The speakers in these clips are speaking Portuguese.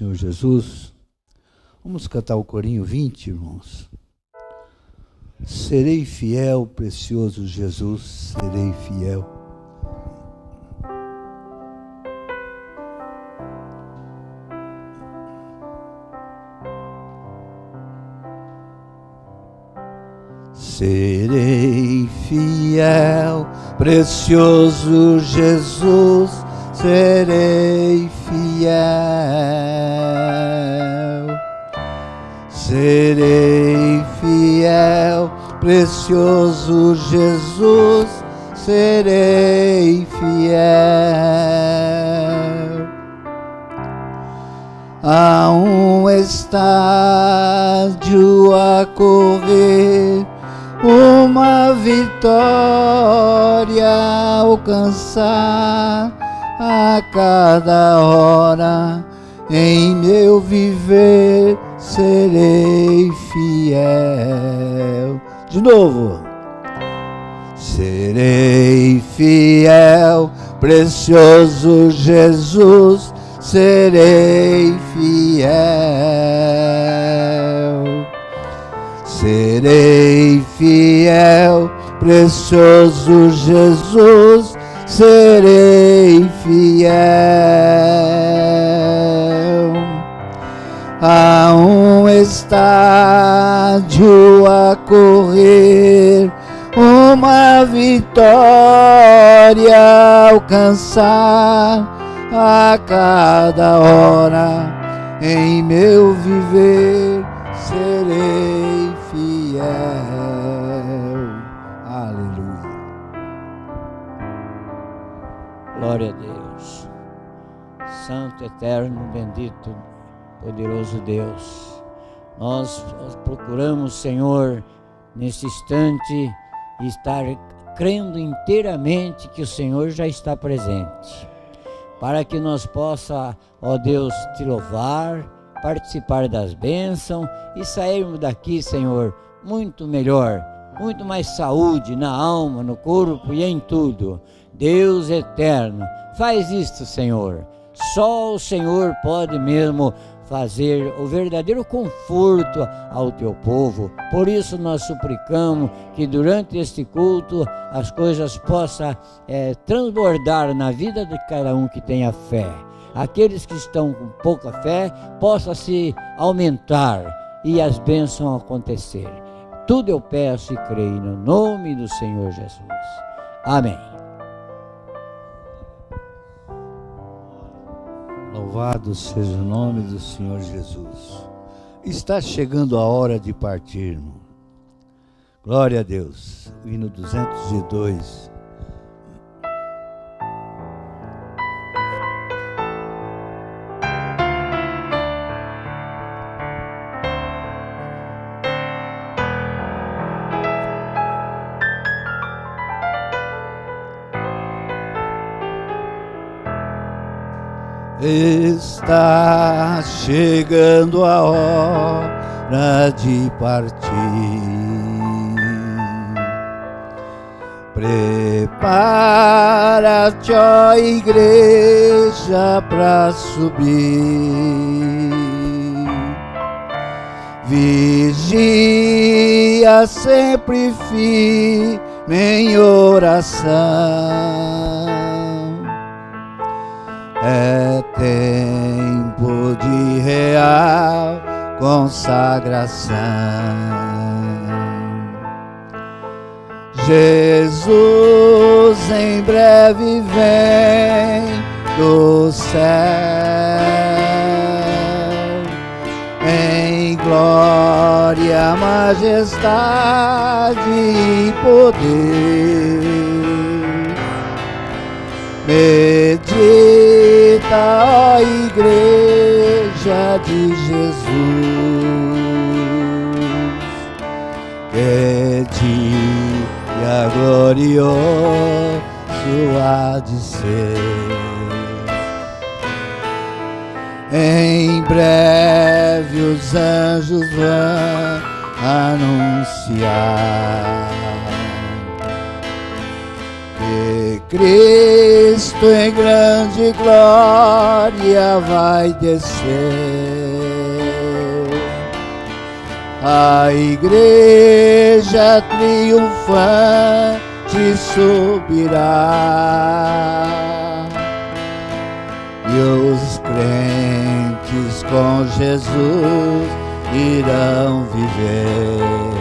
Senhor Jesus. Vamos cantar o corinho 20, irmãos. Serei fiel, precioso Jesus, serei fiel. Serei fiel, precioso Jesus, serei fiel. Serei fiel, precioso Jesus, serei fiel. Há um estádio a correr, uma vitória a alcançar a cada hora. Em meu viver serei fiel. De novo. Serei fiel, precioso Jesus, serei fiel. Serei fiel, precioso Jesus, serei fiel. Há um estádio a correr, uma vitória a alcançar a cada hora. Em meu viver serei fiel. Aleluia. Glória a Deus. Santo, eterno, bendito, poderoso Deus. Nós procuramos, Senhor, nesse instante, estar crendo inteiramente que o Senhor já está presente, para que nós possa, ó Deus, te louvar, participar das bênçãos e sairmos daqui, Senhor, muito melhor, muito mais saúde na alma, no corpo e em tudo. Deus eterno, faz isto, Senhor. Só o Senhor pode mesmo fazer o verdadeiro conforto ao teu povo. Por isso nós suplicamos que durante este culto as coisas possam transbordar na vida de cada um que tenha fé. Aqueles que estão com pouca fé possam se aumentar e as bênçãos acontecer. Tudo eu peço e creio no nome do Senhor Jesus. Amém. Louvado seja o nome do Senhor Jesus. Está chegando a hora de partir, irmão. Glória a Deus. O hino 202. Está chegando a hora de partir. Prepara-te, ó igreja, para subir. Vigia sempre firme em oração. É tempo de real consagração. Jesus em breve vem do céu, em glória, majestade e poder. Medita, ó igreja de Jesus, que dia glorioso há de ser. Em breve os anjos vão anunciar que Cristo em grande glória vai descer. A igreja triunfante subirá e os crentes com Jesus irão viver.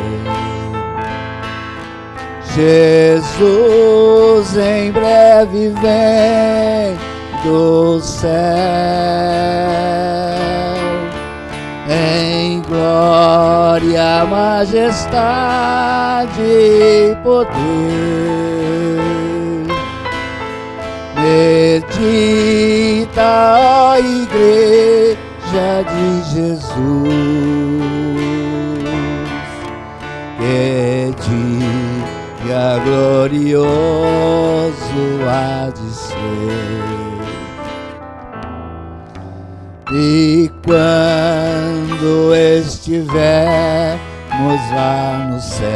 Jesus em breve vem do céu, em glória, majestade e poder. Medita, ó igreja de Jesus, que dia glorioso há de ser. E quando estivermos lá no céu,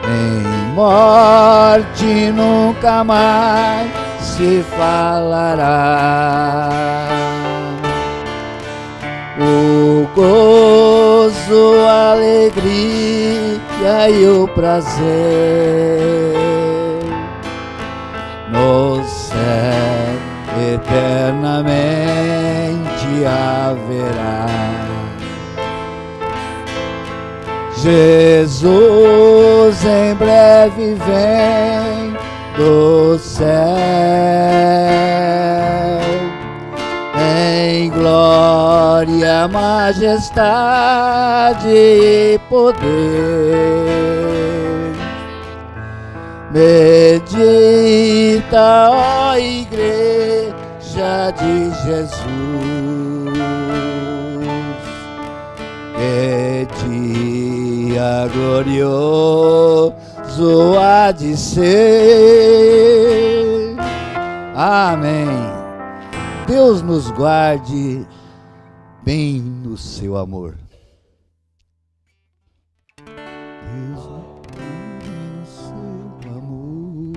em morte nunca mais se falará. O gozo, a alegria e o prazer no céu eternamente haverá. Jesus em breve vem do céu, em glória, majestade e poder. Medita, ó igreja de Jesus, que dia glorioso há de ser. Amém. Deus nos guarde bem no seu amor. Deus nos guarde no seu amor.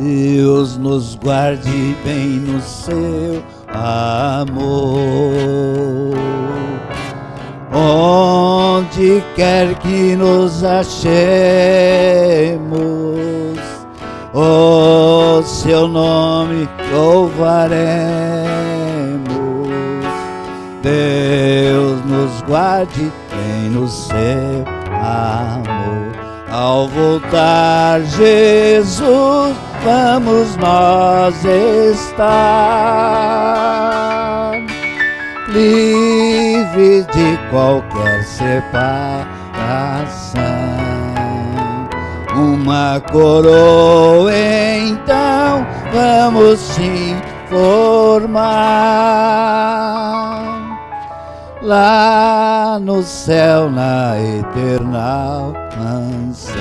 Deus nos guarde bem no seu amor, onde quer que nos achemos, o seu nome louvaremos. Deus nos guarde bem no seu amor. Ao voltar Jesus, vamos nós estar livre de qualquer separação. Uma coroa então vamos sim formar lá no céu, na eterna mansão.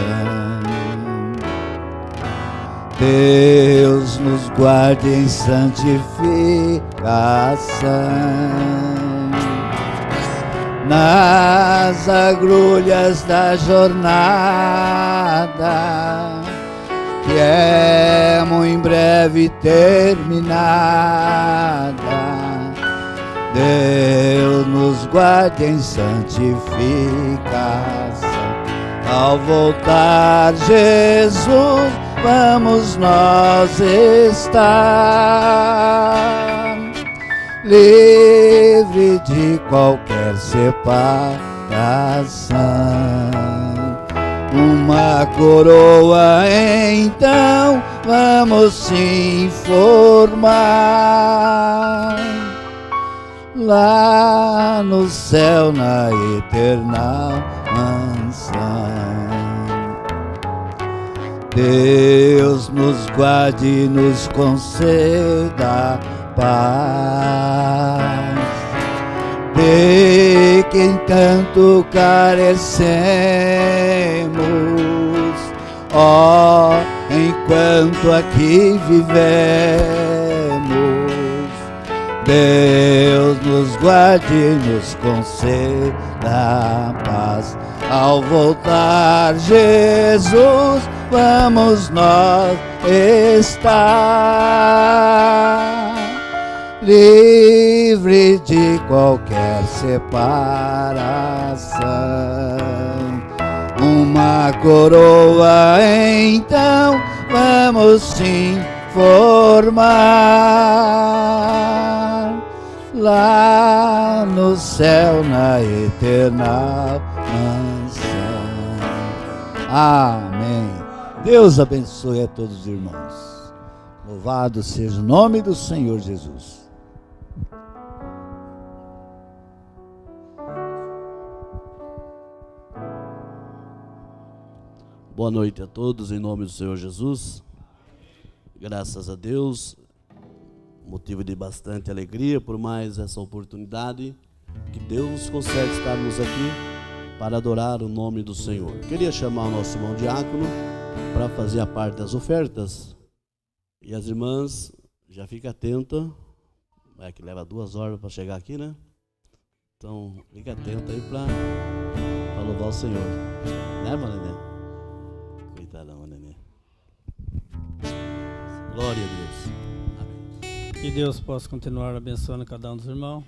Deus nos guarde em santificação, nas agrulhas da jornada, que é muito em breve terminada. Deus nos guarde em santificação. Ao voltar Jesus, vamos nós estar livre de qualquer separação. Uma coroa então vamos sim formar lá no céu, na eterna mansão. Deus nos guarde e nos conceda paz, de quem tanto carecemos, ó, enquanto aqui vivemos. Deus nos guarde e nos conceda paz. Ao voltar, Jesus, vamos nós estar livre de qualquer separação. Uma coroa, então, vamos sim formar lá no céu, na eterna mansão. Amém. Deus abençoe a todos os irmãos. Louvado seja o nome do Senhor Jesus. Boa noite a todos, em nome do Senhor Jesus. Graças a Deus, motivo de bastante alegria por mais essa oportunidade que Deus nos concede estarmos aqui para adorar o nome do Senhor. Queria chamar o nosso irmão diácono para fazer a parte das ofertas. E as irmãs, já fica atenta, é que leva 2 horas para chegar aqui, né? Então, fica atenta aí para louvar o Senhor. Né, Maranê? Coitadão, Nenê. Glória a Deus. Amém. Que Deus possa continuar abençoando cada um dos irmãos.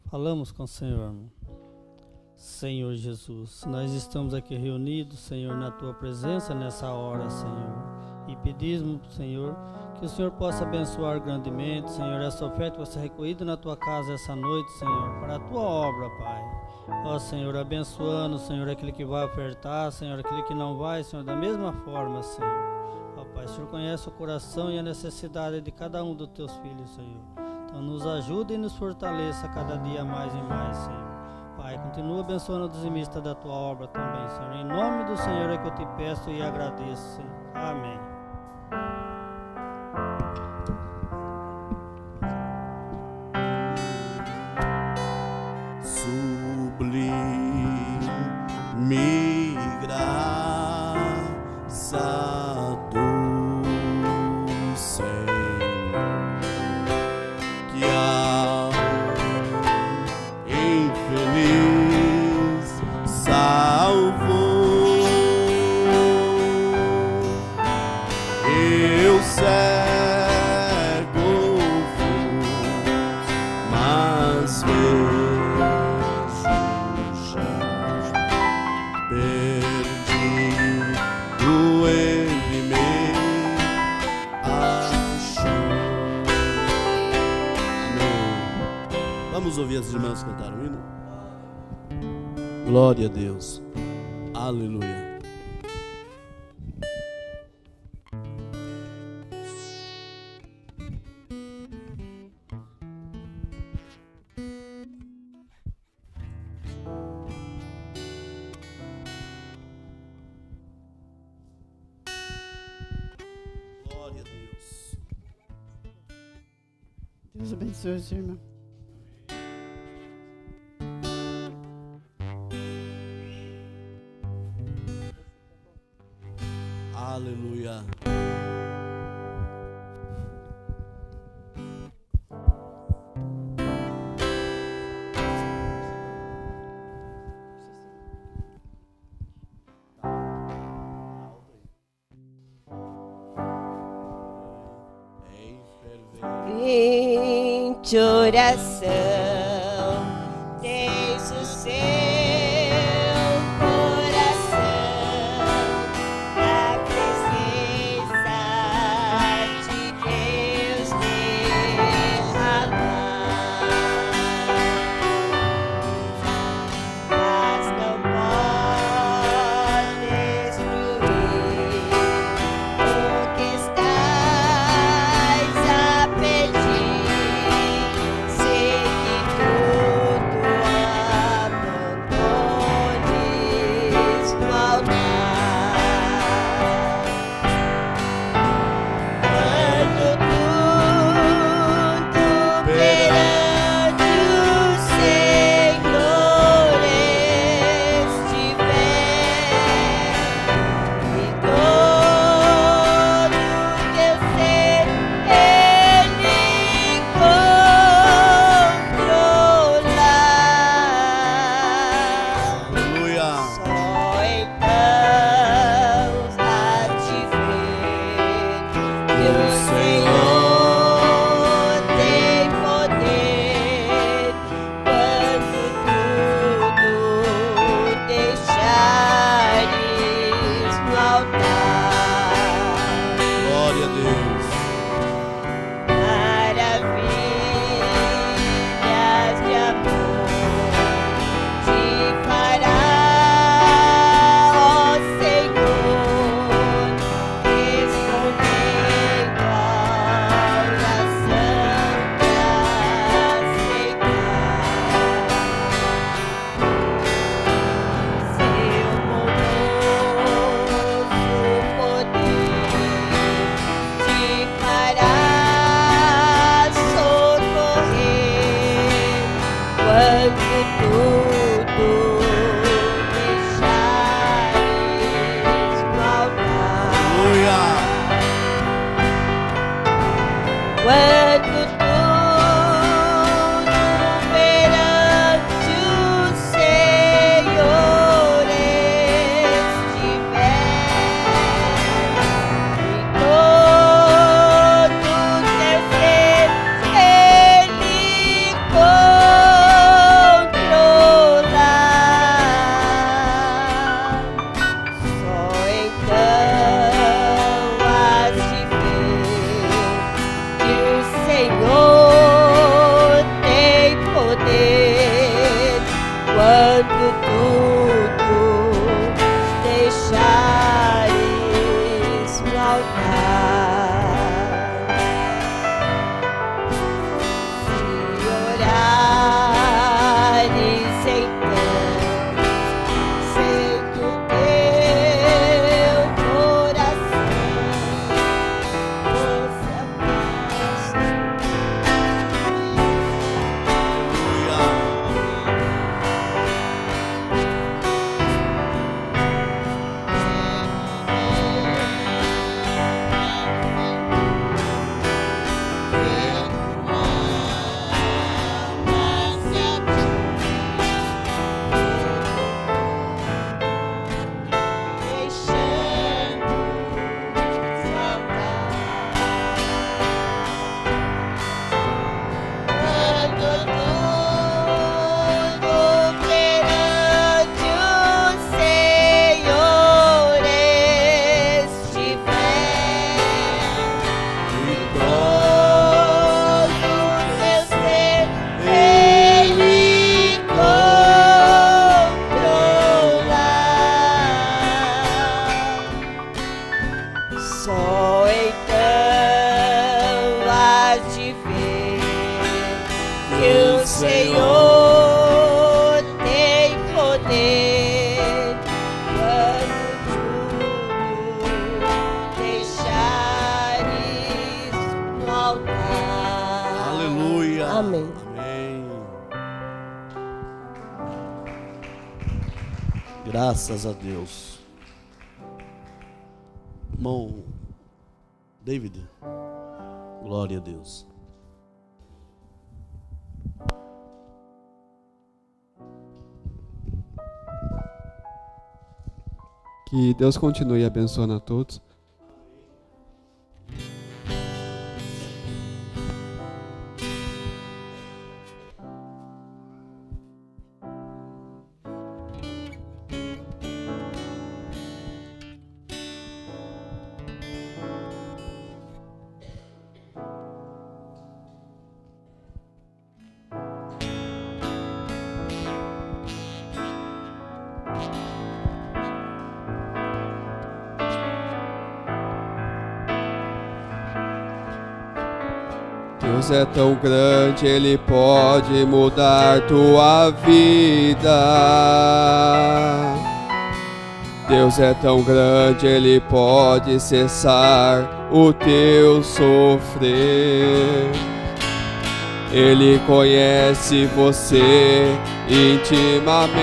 Falamos com o Senhor, irmão. Senhor Jesus, nós estamos aqui reunidos, Senhor, na Tua presença nessa hora, Senhor. E pedimos, Senhor, que o Senhor possa abençoar grandemente, Senhor, essa oferta que vai ser recolhida na Tua casa essa noite, Senhor, para a Tua obra, Pai. Ó Senhor, abençoando, Senhor, aquele que vai ofertar, Senhor, aquele que não vai, Senhor, da mesma forma, Senhor. Ó Pai, o Senhor conhece o coração e a necessidade de cada um dos Teus filhos, Senhor. Então nos ajude e nos fortaleça cada dia mais e mais, Senhor. Pai, continua abençoando o dizimista da Tua obra também, Senhor. Em nome do Senhor é que eu te peço e agradeço, Senhor. Amém. Sublime graça do Senhor, que a infeliz salvou. Eu cego fui, mas vejo já. Perdido ele me achou. Vamos ouvir as irmãs cantar o hino? Glória a Deus. Aleluia. Glória a Deus. Deus abençoe o irmão. Aleluia. Vinte oração, desde o seu coração, a presença de Deus derramar, mas não pode destruir o que estás a pedir. Sei que tudo que o Senhor tem poder quando tudo deixares no altar. Aleluia. Amém. Amém. Graças a Deus. Irmão David, glória a Deus. Que Deus continue abençoando a todos. Deus é tão grande, Ele pode mudar tua vida. Deus é tão grande, Ele pode cessar o teu sofrer. Ele conhece você intimamente,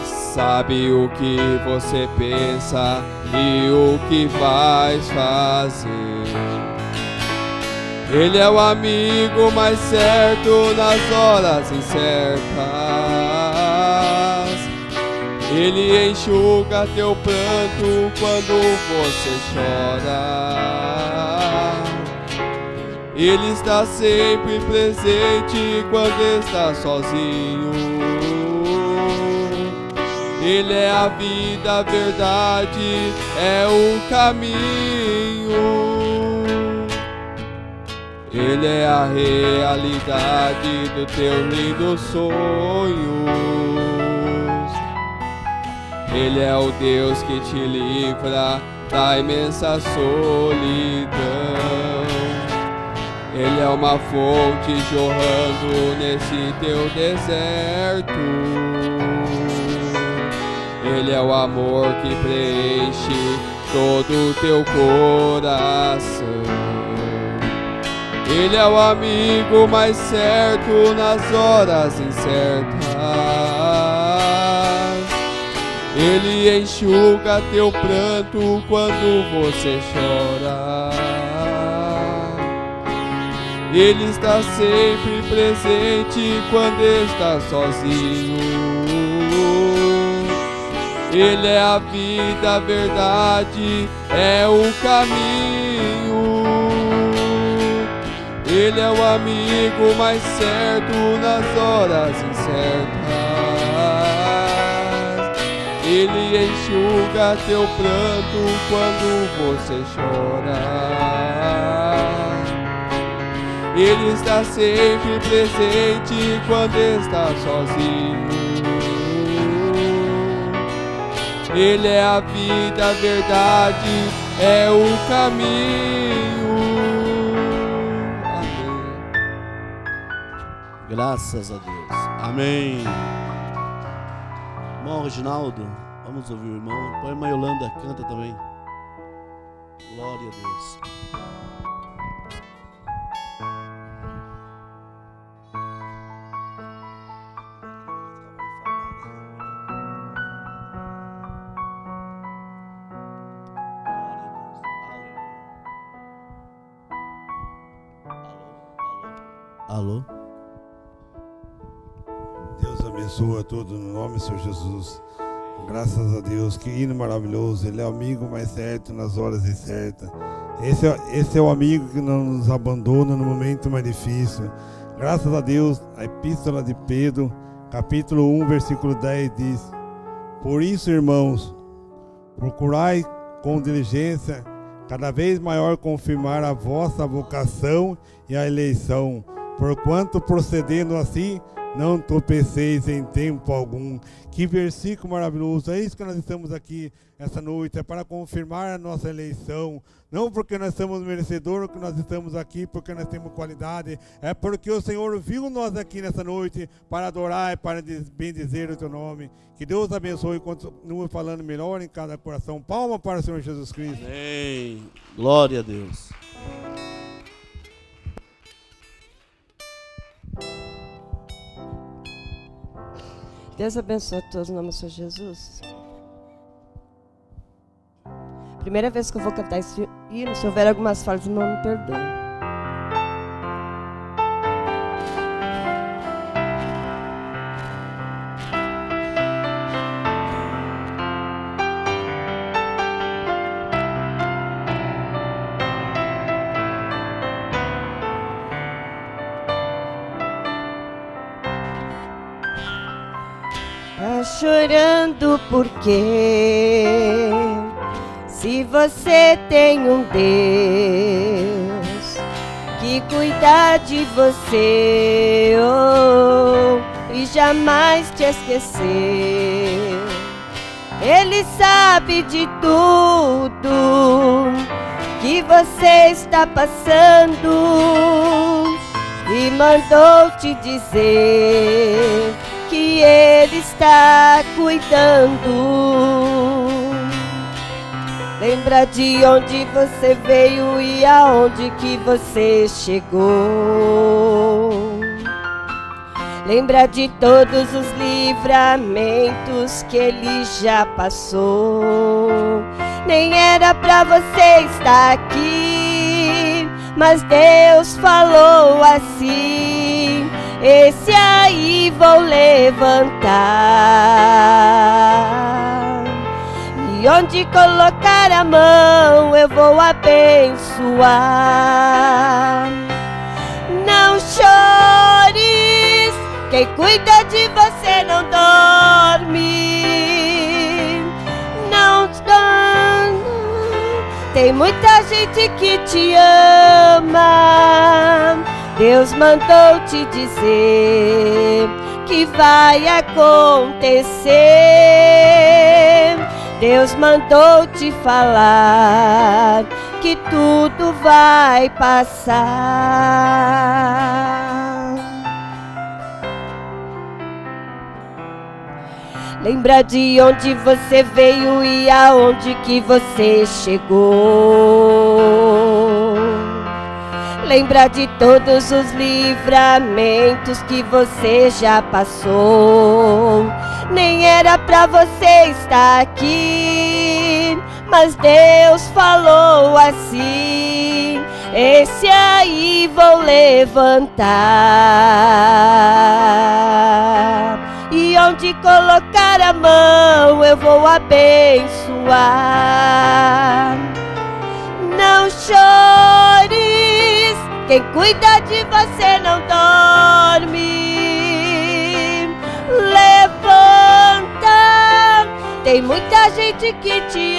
sabe o que você pensa e o que vais fazer. Ele é o amigo mais certo nas horas incertas. Ele enxuga teu pranto quando você chora. Ele está sempre presente quando está sozinho. Ele é a vida, a verdade, é o caminho. Ele é a realidade do teu lindo sonhos. Ele é o Deus que te livra da imensa solidão. Ele é uma fonte jorrando nesse teu deserto. Ele é o amor que preenche todo o teu coração. Ele é o amigo mais certo nas horas incertas. Ele enxuga teu pranto quando você chora. Ele está sempre presente quando está sozinho. Ele é a vida, a verdade, é o caminho. Ele é o amigo mais certo nas horas incertas. Ele enxuga teu pranto quando você chora. Ele está sempre presente quando está sozinho. Ele é a vida, a verdade, é o caminho. Amém. Graças a Deus. Amém. Irmão Reginaldo, vamos ouvir o irmão. Põe a irmã Yolanda, canta também. Glória a Deus. Alô? Deus abençoa a todos no nome do Senhor Jesus. Graças a Deus, que hino maravilhoso. Ele é o amigo mais certo nas horas incertas. Esse é o amigo que não nos abandona no momento mais difícil. Graças a Deus, a Epístola de Pedro, capítulo 1, versículo 10 diz: por isso, irmãos, procurai com diligência cada vez maior confirmar a vossa vocação e a eleição, Porquanto procedendo assim, não tropeceis em tempo algum. Que versículo maravilhoso. É isso que nós estamos aqui essa noite. É para confirmar a nossa eleição. Não porque nós somos merecedores que nós estamos aqui, porque nós temos qualidade. É porque o Senhor viu nós aqui nessa noite para adorar e para bendizer o teu nome. Que Deus abençoe e continue falando melhor em cada coração. Palma para o Senhor Jesus Cristo. Amém. Glória a Deus. Deus abençoe a todos, em nome do Senhor Jesus. Primeira vez que eu vou cantar esse hino, se houver algumas falhas, não me perdoe. Tá chorando por quê? Se você tem um Deus que cuida de você, e jamais te esqueceu. Ele sabe de tudo que você está passando e mandou te dizer que Ele está cuidando. Lembra de onde você veio e aonde que você chegou. Lembra de todos os livramentos que Ele já passou. Nem era pra você estar aqui, mas Deus falou assim: esse aí vou levantar, e onde colocar a mão eu vou abençoar. Não chores, quem cuida de você não dorme. Não, tem muita gente que te ama. Deus mandou te dizer que vai acontecer. Deus mandou te falar que tudo vai passar. Lembra de onde você veio e aonde que você chegou. Lembra de todos os livramentos que você já passou. Nem era pra você estar aqui, mas Deus falou assim: esse aí vou levantar, e onde colocar a mão eu vou abençoar. Não chores, quem cuida de você não dorme. Levanta, tem muita gente que te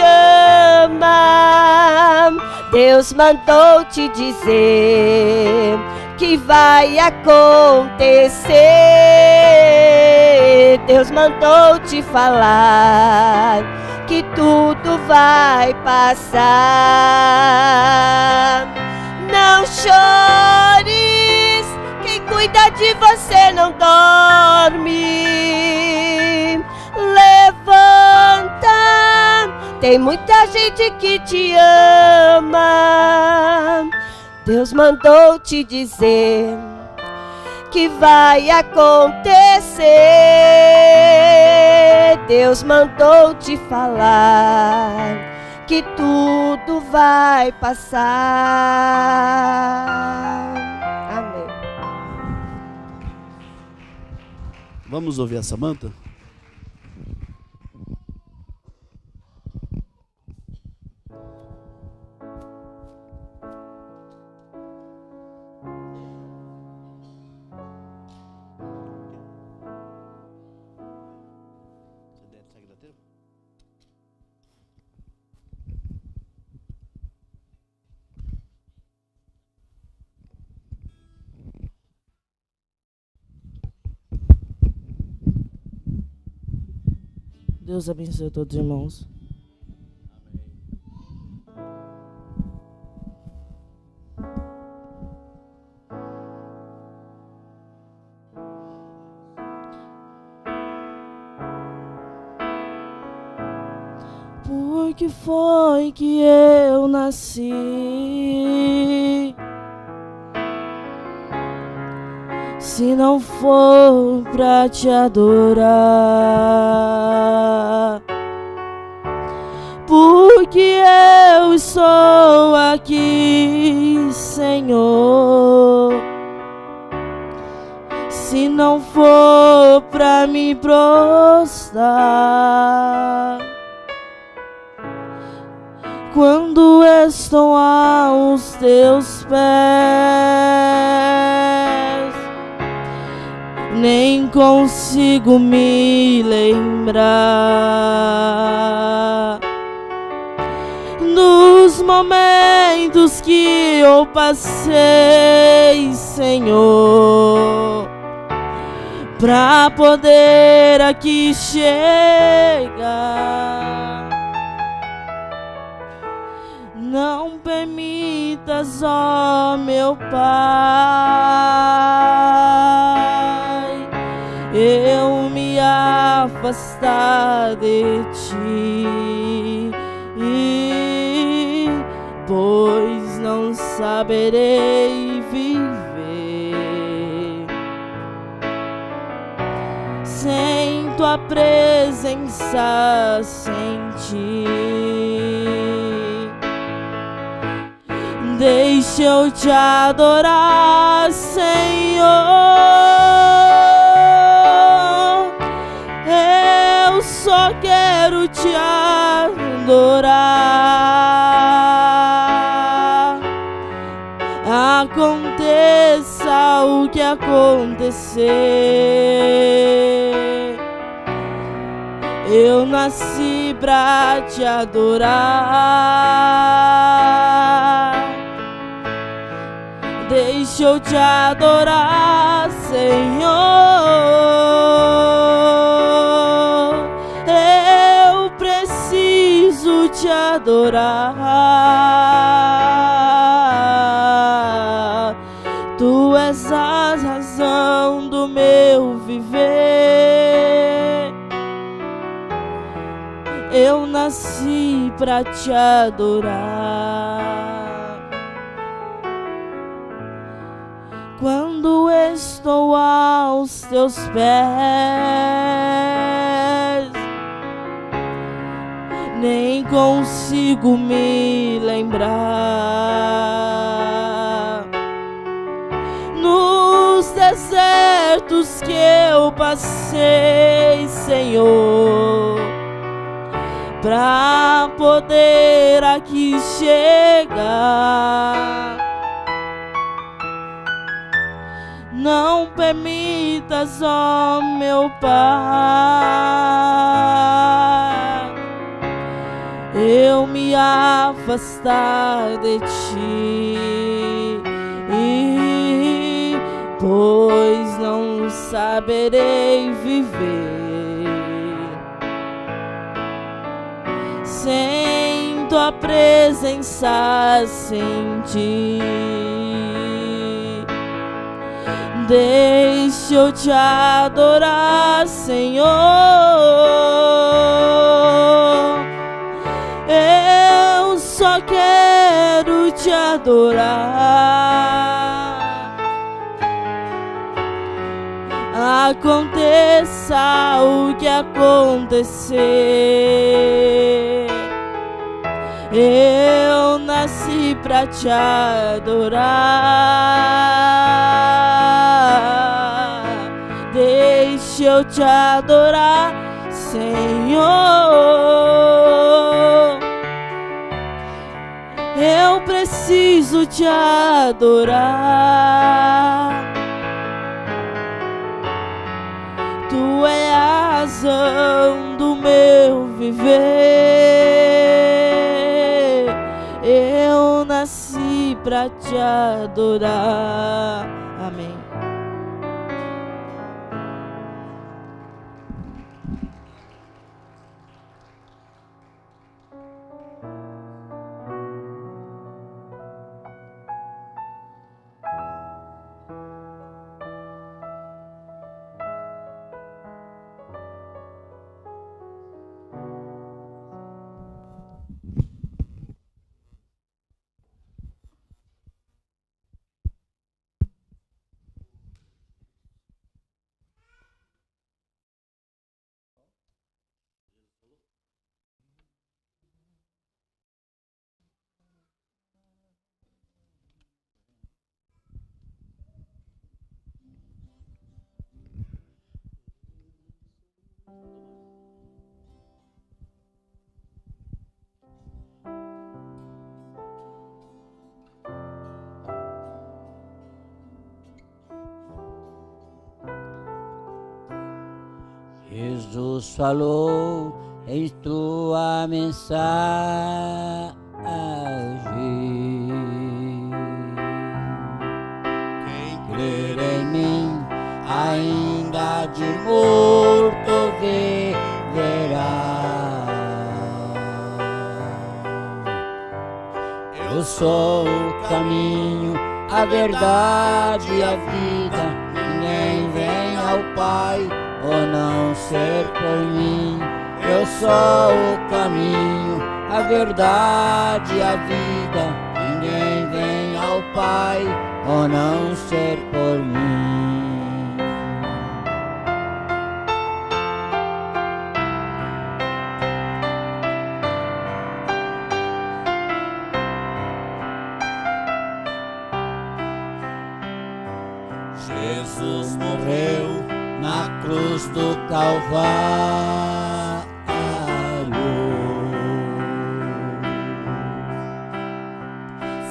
ama. Deus mandou te dizer que vai acontecer. Deus mandou te falar que tudo vai passar. Não chores, quem cuida de você não dorme. Levanta, tem muita gente que te ama. Deus mandou te dizer que vai acontecer. Deus mandou te falar que tudo vai passar. Amém. Vamos ouvir a Samanta? Deus abençoe todos os irmãos. Por que foi que eu nasci? Se não for pra te adorar, porque eu estou aqui, Senhor. Se não for pra me prostrar, quando estou aos teus pés, nem consigo me lembrar dos momentos que eu passei, Senhor, pra poder aqui chegar. Não permitas, ó meu Pai, eu me afastar de ti, pois não saberei viver sem tua presença, sem ti. Deixa eu te adorar, Senhor. Eu só quero te adorar. Aconteça o que acontecer, eu nasci pra te adorar. Deixa eu te adorar, Senhor. Eu preciso te adorar. Tu és a razão do meu viver. Eu nasci pra te adorar. Quando estou aos teus pés, nem consigo me lembrar nos desertos que eu passei, Senhor, pra poder aqui chegar. Não permitas, ó meu Pai, eu me afastar de ti, pois não saberei viver sem tua presença, sem ti. Deixa eu te adorar, Senhor. Eu só quero te adorar. Aconteça o que acontecer, eu nasci pra te adorar. Deixa eu te adorar, Senhor. Eu preciso te adorar. Tu é a razão do meu viver. Eu nasci pra te adorar. Amém. Jesus falou em tua mensagem. Quem crer em mim, ainda de morto viverá. Eu sou o caminho, a verdade e a vida. Ninguém vem ao Pai ou não ser por mim. Eu sou o caminho, a verdade e a vida. Ninguém vem ao Pai ou não ser por mim. Jesus morreu na cruz do Calvário,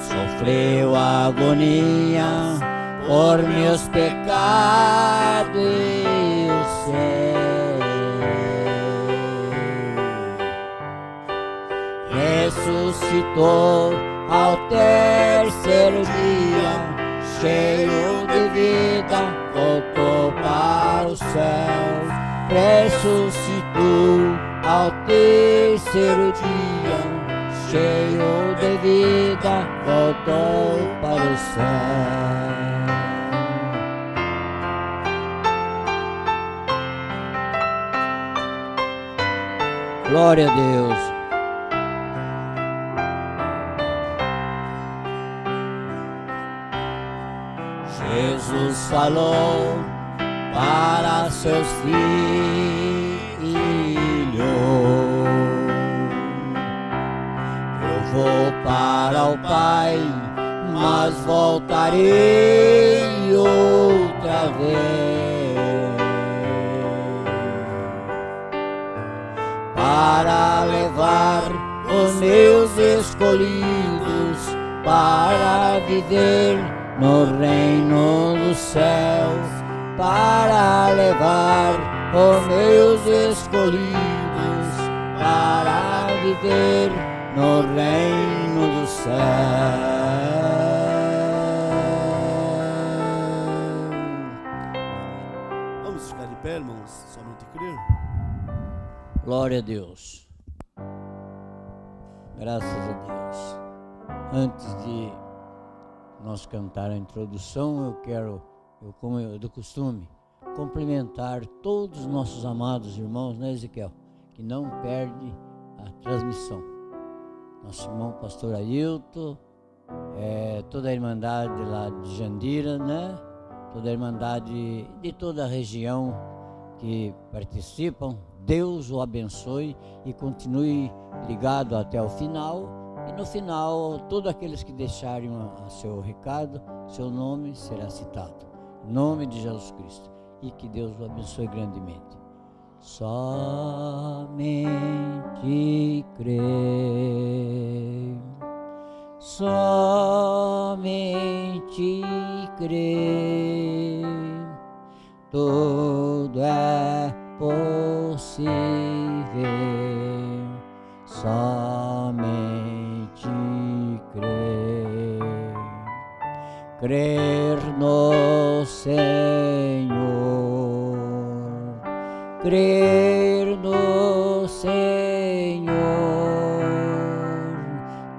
sofreu agonia por meus pecados e o céu, ressuscitou ao terceiro dia, cheio de vida, voltou para o céu. Ressuscitou ao terceiro dia, cheio de vida, voltou para o céu. Glória a Deus. Jesus falou para seus filhos: eu vou para o Pai, mas voltarei outra vez para levar os meus escolhidos para viver no reino dos céus, para levar os meus escolhidos para viver no reino dos céus. Vamos ficar de pé, irmãos, somente crer. Glória a Deus. Graças a Deus. Antes de nós cantar a introdução, eu quero, como é do costume, cumprimentar todos os nossos amados irmãos, né, Ezequiel, que não perde a transmissão. Nosso irmão pastor Ailton, toda a irmandade lá de Jandira, né? Toda a irmandade de toda a região que participam. Deus o abençoe e continue ligado até o final. E no final, todos aqueles que deixarem a seu recado, seu nome será citado. Em nome de Jesus Cristo. E que Deus o abençoe grandemente. Somente crer, somente crer, tudo é possível. Somente crer, crer no Senhor, crer no Senhor,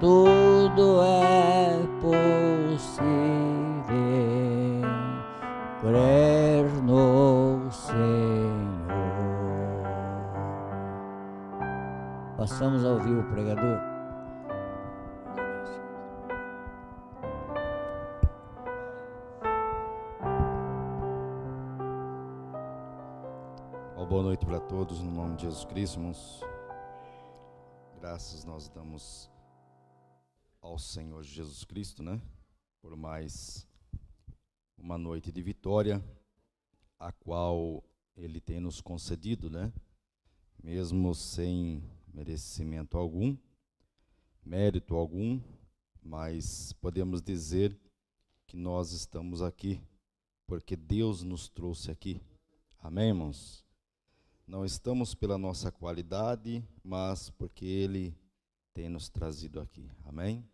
tudo é possível, crer no Senhor. Passamos a ouvir o pregador. Boa noite para todos, no nome de Jesus Cristo, irmãos. Graças nós damos ao Senhor Jesus Cristo, né? Por mais uma noite de vitória, a qual Ele tem nos concedido, né? Mesmo sem merecimento algum, mérito algum, mas podemos dizer que nós estamos aqui porque Deus nos trouxe aqui. Amém, irmãos? Não estamos pela nossa qualidade, mas porque Ele tem nos trazido aqui. Amém?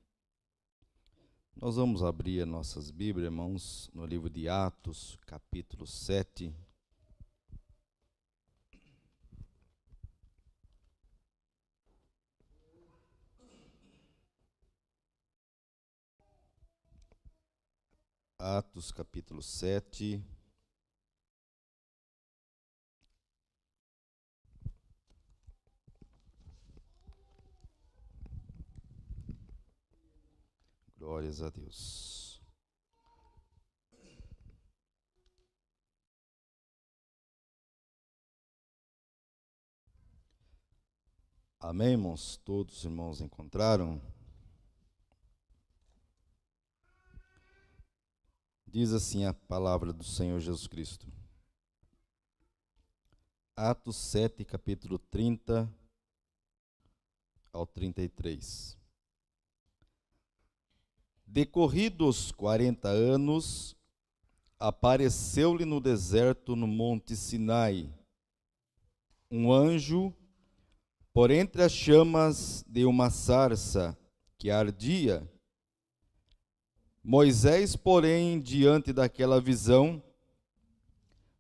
Nós vamos abrir nossas Bíblias, irmãos, no livro de Atos, capítulo 7. Atos, capítulo 7. Glórias a Deus. Amém, irmãos? Todos os irmãos encontraram? Diz assim a palavra do Senhor Jesus Cristo. Atos 7, capítulo 30 ao 33. Decorridos 40 anos, apareceu-lhe no deserto, no monte Sinai, um anjo, por entre as chamas de uma sarça que ardia. Moisés, porém, diante daquela visão,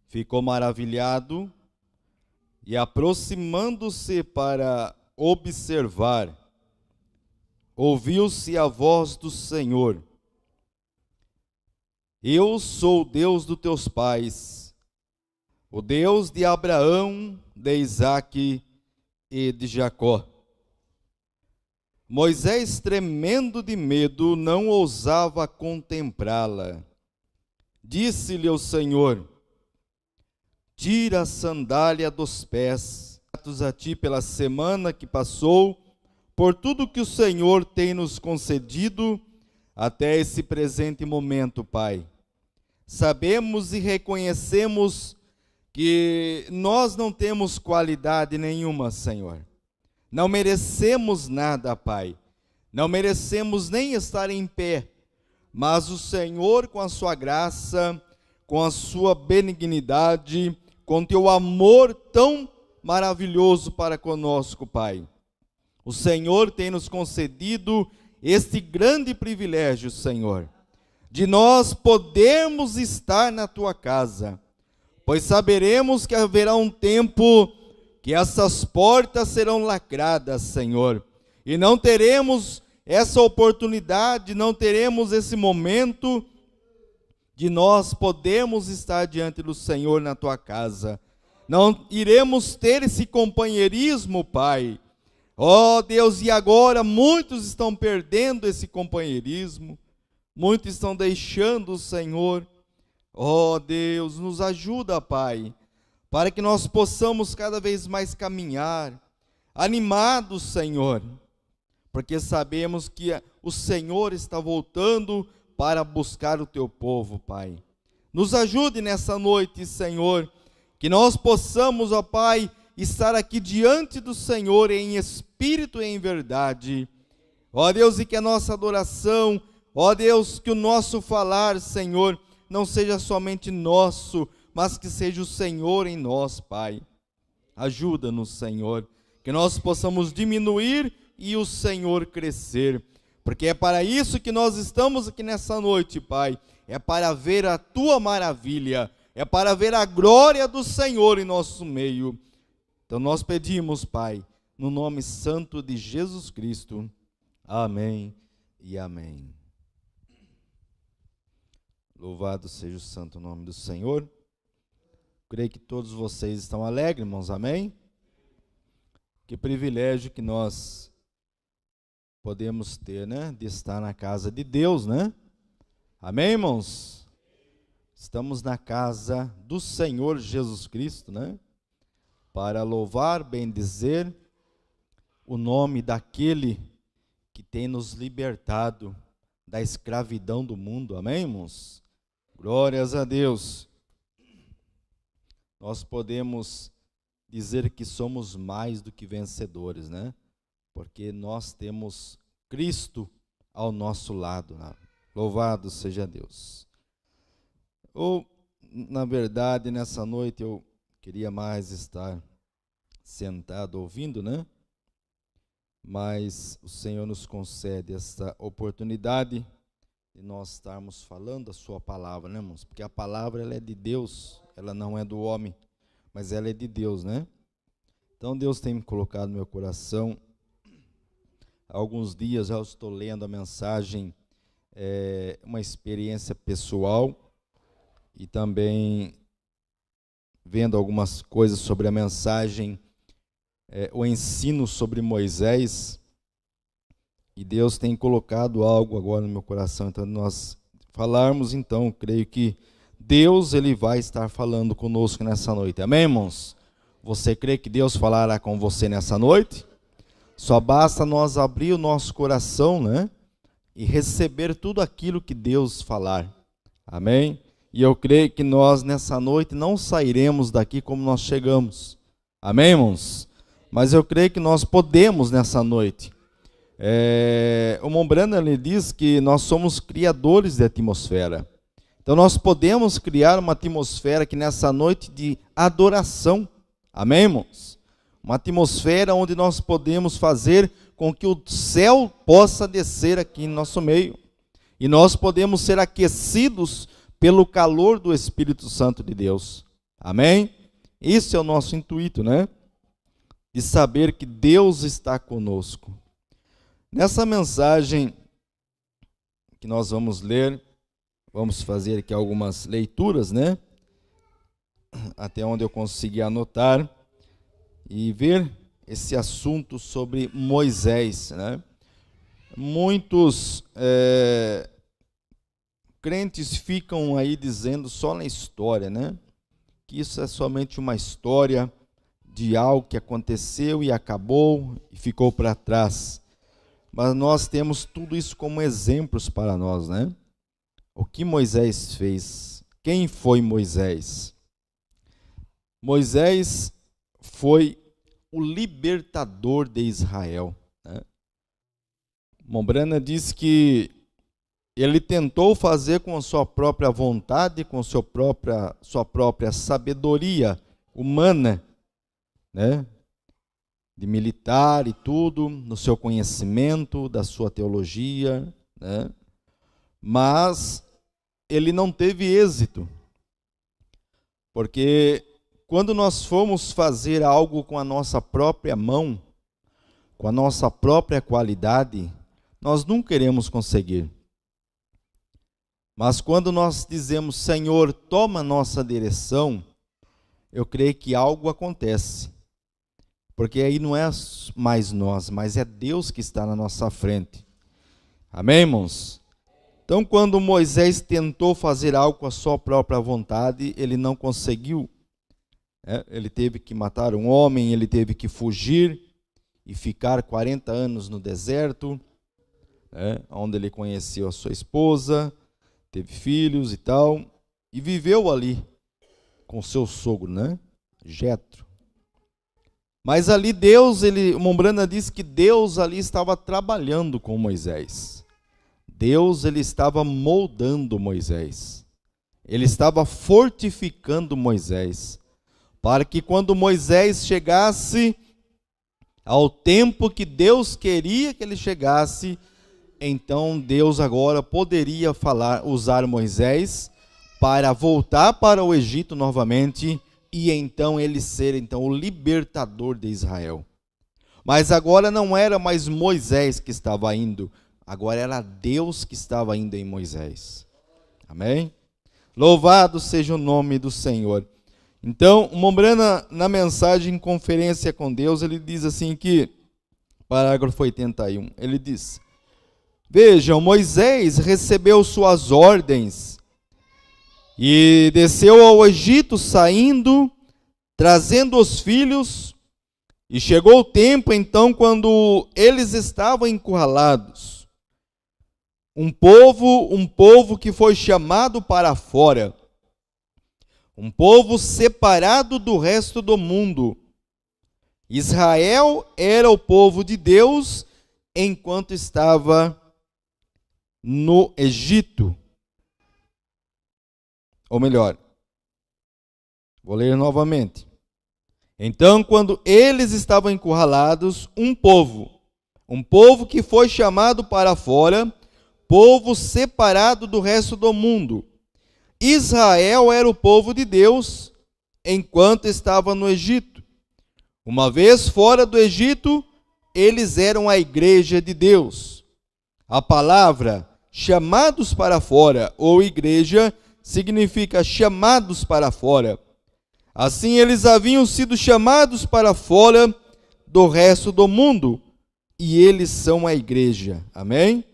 ficou maravilhado e, aproximando-se para observar, ouviu-se a voz do Senhor: Eu sou o Deus dos teus pais, o Deus de Abraão, de Isaque e de Jacó. Moisés, tremendo de medo, não ousava contemplá-la. Disse-lhe o Senhor: Tira a sandália dos pés. Gratos a ti pela semana que passou, por tudo que o Senhor tem nos concedido até esse presente momento, Pai. Sabemos e reconhecemos que nós não temos qualidade nenhuma, Senhor. Não merecemos nada, Pai. Não merecemos nem estar em pé. Mas o Senhor, com a sua graça, com a sua benignidade, com teu amor tão maravilhoso para conosco, Pai, o Senhor tem nos concedido este grande privilégio, Senhor, de nós podermos estar na tua casa, pois saberemos que haverá um tempo que essas portas serão lacradas, Senhor, e não teremos essa oportunidade, não teremos esse momento de nós podermos estar diante do Senhor na tua casa. Não iremos ter esse companheirismo, Pai. Ó Deus, e agora muitos estão perdendo esse companheirismo, muitos estão deixando o Senhor. Ó Deus, nos ajuda, Pai, para que nós possamos cada vez mais caminhar, animados, Senhor, porque sabemos que o Senhor está voltando para buscar o teu povo, Pai. Nos ajude nessa noite, Senhor, que nós possamos, ó Pai, estar aqui diante do Senhor em espírito e em verdade. Ó Deus, e que a nossa adoração, ó Deus, que o nosso falar, Senhor, não seja somente nosso, mas que seja o Senhor em nós, Pai. Ajuda-nos, Senhor, que nós possamos diminuir e o Senhor crescer, porque é para isso que nós estamos aqui nessa noite, Pai, é para ver a tua maravilha, é para ver a glória do Senhor em nosso meio. Então nós pedimos, Pai, no nome santo de Jesus Cristo, amém e amém. Louvado seja o santo nome do Senhor. Creio que todos vocês estão alegres, irmãos, amém? Que privilégio que nós podemos ter, né, de estar na casa de Deus, né? Amém, irmãos? Estamos na casa do Senhor Jesus Cristo, né? Para louvar, bendizer o nome daquele que tem nos libertado da escravidão do mundo, amém, irmãos? Glórias a Deus. Nós podemos dizer que somos mais do que vencedores, né? Porque nós temos Cristo ao nosso lado, né? Louvado seja Deus. Ou, na verdade, nessa noite eu queria mais estar sentado ouvindo, né? Mas o Senhor nos concede essa oportunidade de nós estarmos falando a sua palavra, né, irmãos? Porque a palavra, ela é de Deus, ela não é do homem, mas ela é de Deus, né? Então Deus tem me colocado no meu coração. Há alguns dias já estou lendo a mensagem, uma experiência pessoal, e também vendo algumas coisas sobre a mensagem, o ensino sobre Moisés. E Deus tem colocado algo agora no meu coração. Então, nós falarmos, então, creio que Deus, ele vai estar falando conosco nessa noite. Amém, irmãos? Você crê que Deus falará com você nessa noite? Só basta nós abrir o nosso coração, né? E receber tudo aquilo que Deus falar. Amém? E eu creio que nós, nessa noite, não sairemos daqui como nós chegamos. Amém, irmãos? Mas eu creio que nós podemos, nessa noite. O Mombrana, ele diz que nós somos criadores de atmosfera. Então nós podemos criar uma atmosfera aqui nessa noite de adoração. Amém, irmãos? Uma atmosfera onde nós podemos fazer com que o céu possa descer aqui em nosso meio. E nós podemos ser aquecidos pelo calor do Espírito Santo de Deus. Amém? Esse é o nosso intuito, né? De saber que Deus está conosco. Nessa mensagem que nós vamos ler, vamos fazer aqui algumas leituras, né? Até onde eu consegui anotar e ver esse assunto sobre Moisés, né? Muitos crentes ficam aí dizendo só na história, né? Que isso é somente uma história de algo que aconteceu e acabou e ficou para trás. Mas nós temos tudo isso como exemplos para nós, né? O que Moisés fez? Quem foi Moisés? Moisés foi o libertador de Israel, né? Mombrana diz que ele tentou fazer com a sua própria vontade, com sua própria sabedoria humana, né? De militar e tudo, no seu conhecimento, da sua teologia, né? Mas ele não teve êxito, porque quando nós formos fazer algo com a nossa própria mão, com a nossa própria qualidade, nós nunca iremos conseguir. Mas quando nós dizemos, Senhor, toma nossa direção, eu creio que algo acontece. Porque aí não é mais nós, mas é Deus que está na nossa frente. Amém, irmãos? Então, quando Moisés tentou fazer algo com a sua própria vontade, ele não conseguiu. Ele teve que matar um homem, ele teve que fugir e ficar 40 anos no deserto, onde ele conheceu a sua esposa, teve filhos e tal, e viveu ali com seu sogro, né? Jetro. Mas ali Deus, Mombrana diz que Deus ali estava trabalhando com Moisés. Deus, ele estava moldando Moisés. Ele estava fortificando Moisés, para que quando Moisés chegasse ao tempo que Deus queria que ele chegasse, então Deus agora poderia usar Moisés para voltar para o Egito novamente, e então ele ser o libertador de Israel. Mas agora não era mais Moisés que estava indo, agora era Deus que estava indo em Moisés. Amém? Louvado seja o nome do Senhor. Então, o Mombrana, na mensagem Conferência com Deus, ele diz assim que, parágrafo 81, ele diz: vejam, Moisés recebeu suas ordens e desceu ao Egito saindo, trazendo os filhos, e chegou o tempo então quando eles estavam encurralados. Um povo que foi chamado para fora, um povo separado do resto do mundo. Israel era o povo de Deus enquanto estava no Egito. Ou melhor, vou ler novamente. Então, quando eles estavam encurralados, um povo que foi chamado para fora, povo separado do resto do mundo. Israel era o povo de Deus enquanto estava no Egito. Uma vez fora do Egito, eles eram a igreja de Deus. A palavra chamados para fora ou igreja significa chamados para fora. Assim, eles haviam sido chamados para fora do resto do mundo e eles são a igreja. Amém?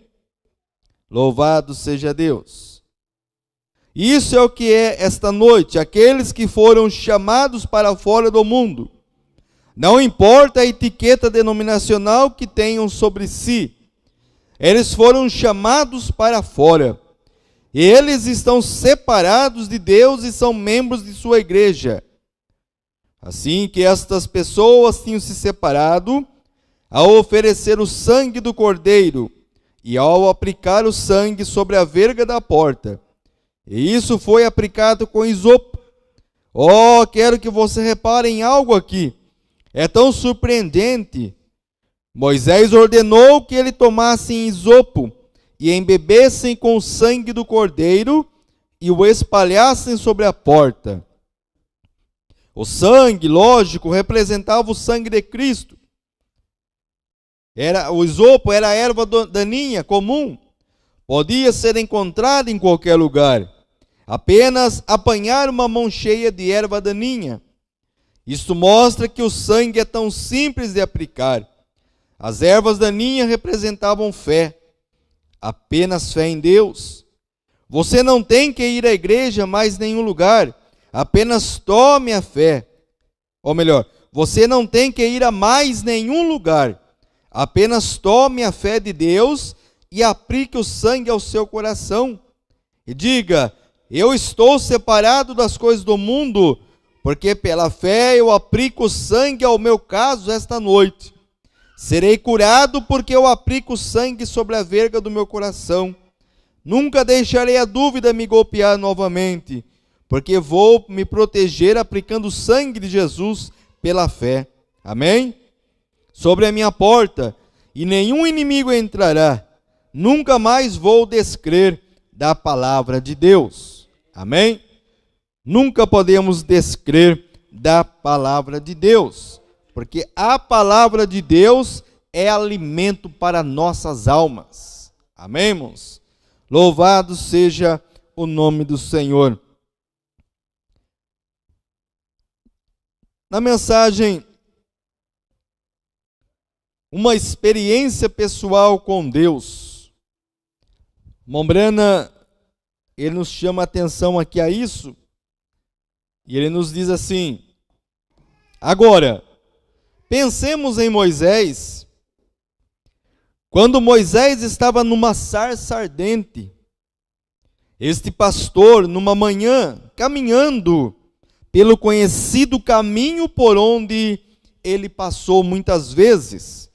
Louvado seja Deus. Isso é o que é esta noite, aqueles que foram chamados para fora do mundo. Não importa a etiqueta denominacional que tenham sobre si, eles foram chamados para fora. Eles estão separados de Deus e são membros de sua igreja. Assim que estas pessoas tinham se separado, ao oferecer o sangue do cordeiro e ao aplicar o sangue sobre a verga da porta. E isso foi aplicado com isopo. Oh, quero que você repare em algo aqui. É tão surpreendente. Moisés ordenou que ele tomassem isopo e embebessem com o sangue do cordeiro e o espalhassem sobre a porta. O sangue, lógico, representava o sangue de Cristo. O isopo era a erva daninha comum. Podia ser encontrada em qualquer lugar. Apenas apanhar uma mão cheia de erva daninha. Isto mostra que o sangue é tão simples de aplicar. As ervas daninhas representavam fé. Apenas fé em Deus. Você não tem que ir à igreja a mais nenhum lugar. Apenas tome a fé. Ou melhor, você não tem que ir a mais nenhum lugar. Apenas tome a fé de Deus e aplique o sangue ao seu coração. E diga: eu estou separado das coisas do mundo, porque pela fé eu aplico o sangue ao meu caso esta noite. Serei curado porque eu aplico o sangue sobre a verga do meu coração. Nunca deixarei a dúvida me golpear novamente, porque vou me proteger aplicando o sangue de Jesus pela fé. Amém? Sobre a minha porta, e nenhum inimigo entrará. Nunca mais vou descrer da palavra de Deus. Amém? Nunca podemos descrer da palavra de Deus, porque a palavra de Deus é alimento para nossas almas. Amém, irmãos? Louvado seja o nome do Senhor. Na mensagem, uma experiência pessoal com Deus, Mombrana, ele nos chama a atenção aqui a isso, e ele nos diz assim: agora, pensemos em Moisés. Quando Moisés estava numa sarça ardente, este pastor, numa manhã, caminhando pelo conhecido caminho por onde ele passou muitas vezes,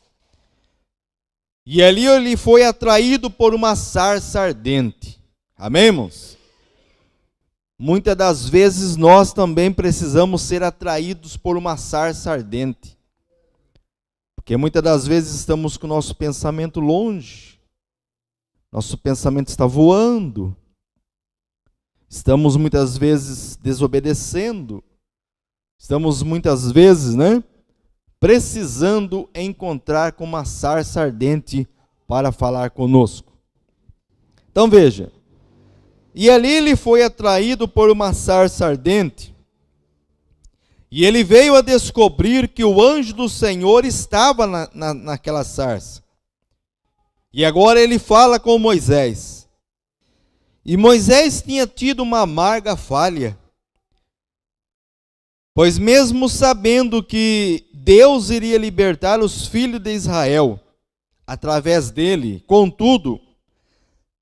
e ali ele foi atraído por uma sarça ardente. Amém, irmãos? Muitas das vezes nós também precisamos ser atraídos por uma sarça ardente. Porque muitas das vezes estamos com o nosso pensamento longe. Nosso pensamento está voando. Estamos muitas vezes desobedecendo. Estamos muitas vezes, precisando encontrar com uma sarça ardente para falar conosco. Então veja. E ali ele foi atraído por uma sarça ardente. E ele veio a descobrir que o anjo do Senhor estava naquela sarça. E agora ele fala com Moisés. E Moisés tinha tido uma amarga falha. Pois mesmo sabendo que Deus iria libertar os filhos de Israel através dele, contudo,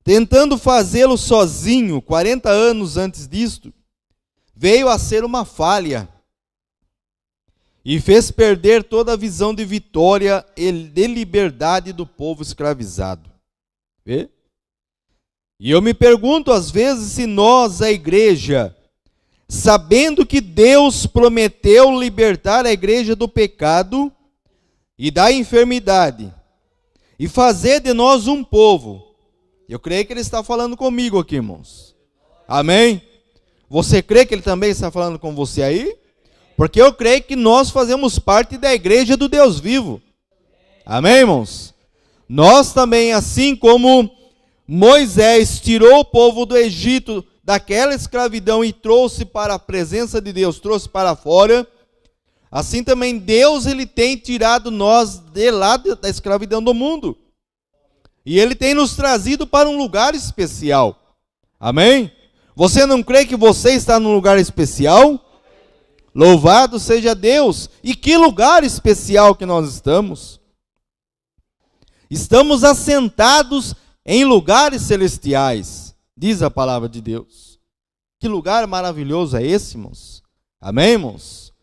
tentando fazê-lo sozinho, 40 anos antes disto, veio a ser uma falha. E fez perder toda a visão de vitória e de liberdade do povo escravizado. Vê? E eu me pergunto às vezes se nós, a igreja, sabendo que Deus prometeu libertar a igreja do pecado e da enfermidade, e fazer de nós um povo. Eu creio que ele está falando comigo aqui, irmãos. Amém? Você crê que ele também está falando com você aí? Porque eu creio que nós fazemos parte da igreja do Deus vivo. Amém, irmãos? Nós também, assim como Moisés tirou o povo do Egito daquela escravidão e trouxe para a presença de Deus, trouxe para fora, assim também Deus, ele tem tirado nós de lá da escravidão do mundo. E ele tem nos trazido para um lugar especial. Amém? Você não crê que você está num lugar especial? Louvado seja Deus! E que lugar especial que nós estamos? Estamos assentados em lugares celestiais, diz a palavra de Deus. Que lugar maravilhoso é esse, irmãos? Amém, irmãos?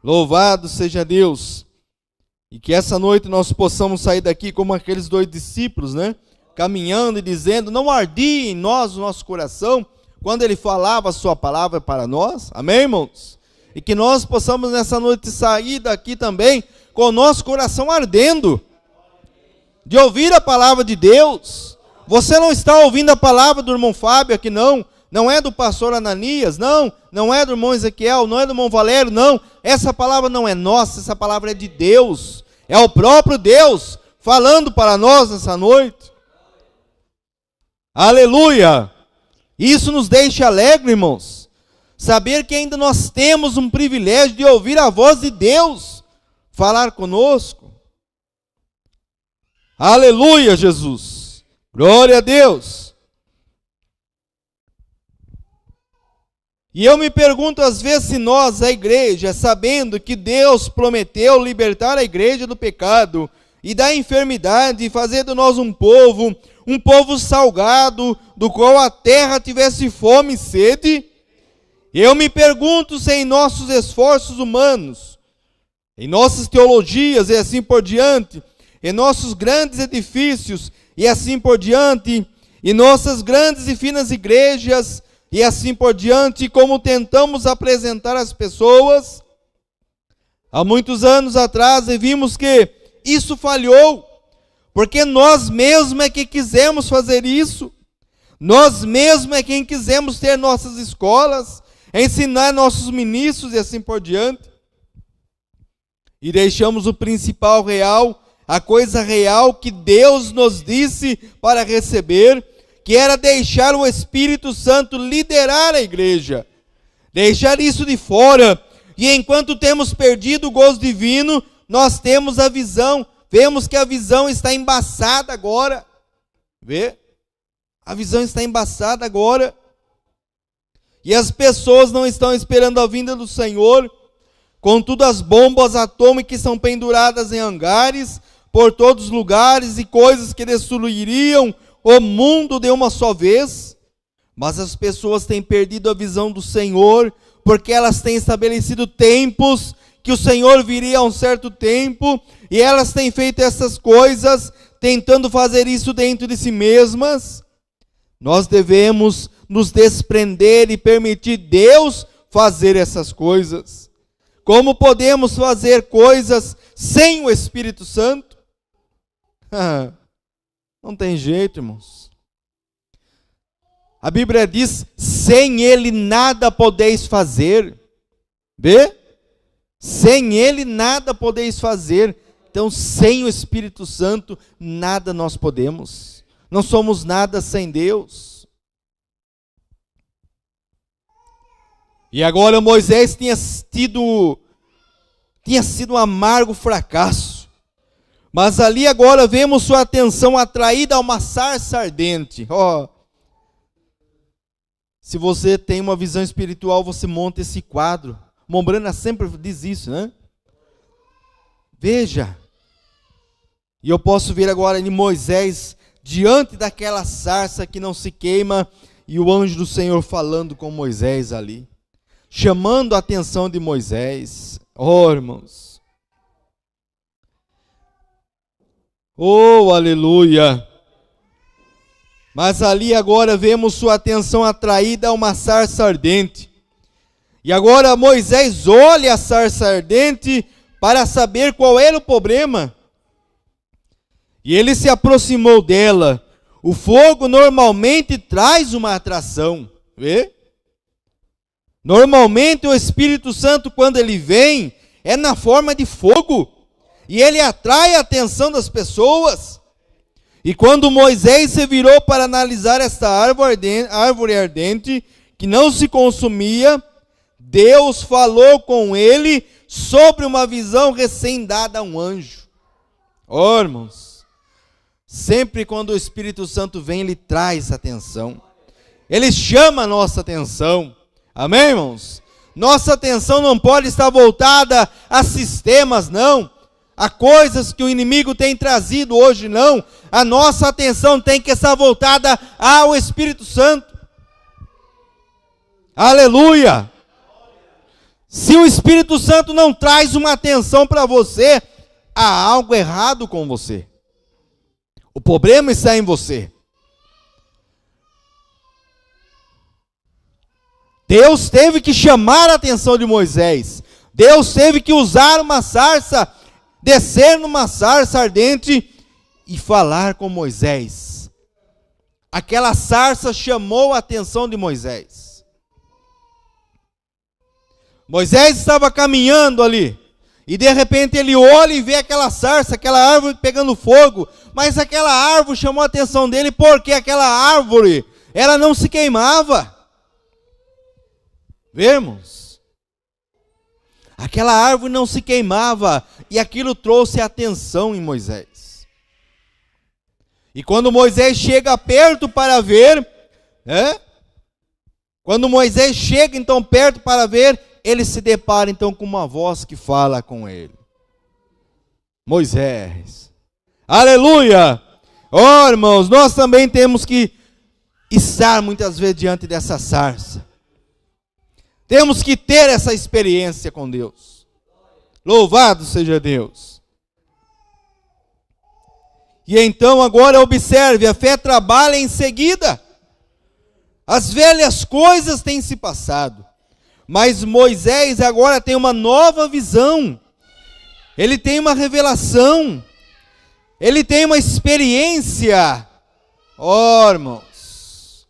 Louvado seja Deus! E que essa noite nós possamos sair daqui como aqueles 2 discípulos, né? Caminhando e dizendo, não ardia em nós o nosso coração, quando ele falava a sua palavra para nós. Amém, irmãos? E que nós possamos nessa noite sair daqui também com o nosso coração ardendo, de ouvir a palavra de Deus. Você não está ouvindo a palavra do irmão Fábio aqui, não. Não é do pastor Ananias, não. Não é do irmão Ezequiel, não é do irmão Valério, não. Essa palavra não é nossa, essa palavra é de Deus. É o próprio Deus falando para nós nessa noite. Aleluia! Isso nos deixa alegre, irmãos. Saber que ainda nós temos um privilégio de ouvir a voz de Deus falar conosco. Aleluia, Jesus! Glória a Deus! E eu me pergunto às vezes se nós, a igreja, sabendo que Deus prometeu libertar a igreja do pecado e da enfermidade, e fazer de nós um povo salgado, do qual a terra tivesse fome e sede, eu me pergunto se em nossos esforços humanos, em nossas teologias e assim por diante, em nossos grandes edifícios e assim por diante, em nossas grandes e finas igrejas e assim por diante, como tentamos apresentar as pessoas, há muitos anos atrás, e vimos que isso falhou, porque nós mesmos é que quisemos fazer isso, nós mesmos é quem quisemos ter nossas escolas, ensinar nossos ministros e assim por diante, e deixamos o principal real, a coisa real que Deus nos disse para receber, que era deixar o Espírito Santo liderar a igreja, deixar isso de fora, e enquanto temos perdido o gozo divino, nós temos a visão, vemos que a visão está embaçada agora, vê? A visão está embaçada agora, e as pessoas não estão esperando a vinda do Senhor, contudo as bombas atômicas são penduradas em hangares, por todos os lugares, e coisas que destruiriam o mundo de uma só vez, mas as pessoas têm perdido a visão do Senhor, porque elas têm estabelecido tempos, que o Senhor viria a um certo tempo, e elas têm feito essas coisas, tentando fazer isso dentro de si mesmas. Nós devemos nos desprender e permitir Deus fazer essas coisas. Como podemos fazer coisas sem o Espírito Santo? Não tem jeito, irmãos. A Bíblia diz, sem Ele nada podeis fazer. Vê? Sem Ele nada podeis fazer. Então, sem o Espírito Santo, nada nós podemos. Não somos nada sem Deus. E agora Moisés tinha sido um amargo fracasso. Mas ali agora vemos sua atenção atraída a uma sarça ardente. Se você tem uma visão espiritual, você monta esse quadro. Mombrana sempre diz isso, né? Veja. E eu posso ver agora em Moisés, diante daquela sarça que não se queima, e o anjo do Senhor falando com Moisés ali, chamando a atenção de Moisés. Irmãos. Aleluia! Mas ali agora vemos sua atenção atraída a uma sarça ardente. E agora Moisés olha a sarça ardente para saber qual era o problema. E ele se aproximou dela. O fogo normalmente traz uma atração. Vê? Normalmente o Espírito Santo, quando ele vem, é na forma de fogo. E ele atrai a atenção das pessoas. E quando Moisés se virou para analisar esta árvore ardente, que não se consumia, Deus falou com ele sobre uma visão recém-dada a um anjo. Oh, irmãos, sempre quando o Espírito Santo vem, ele traz atenção. Ele chama a nossa atenção. Amém, irmãos? Nossa atenção não pode estar voltada a sistemas, não. A coisas que o inimigo tem trazido hoje, não. A nossa atenção tem que estar voltada ao Espírito Santo. Aleluia! Se o Espírito Santo não traz uma atenção para você, há algo errado com você. O problema está em você. Deus teve que chamar a atenção de Moisés. Deus teve que usar uma sarça, descer numa sarça ardente e falar com Moisés. Aquela sarça chamou a atenção de Moisés. Moisés estava caminhando ali, e de repente ele olha e vê aquela sarça, aquela árvore pegando fogo, mas aquela árvore chamou a atenção dele porque aquela árvore, ela não se queimava. Vemos? Aquela árvore não se queimava, e aquilo trouxe atenção em Moisés. E quando Moisés chega perto para ver, quando Moisés chega então perto para ver, ele se depara então com uma voz que fala com ele. Moisés. Aleluia! Oh, irmãos, nós também temos que estar muitas vezes diante dessa sarça. Temos que ter essa experiência com Deus. Louvado seja Deus. E então agora observe, a fé trabalha em seguida. As velhas coisas têm se passado. Mas Moisés agora tem uma nova visão. Ele tem uma revelação. Ele tem uma experiência. Oh, irmãos.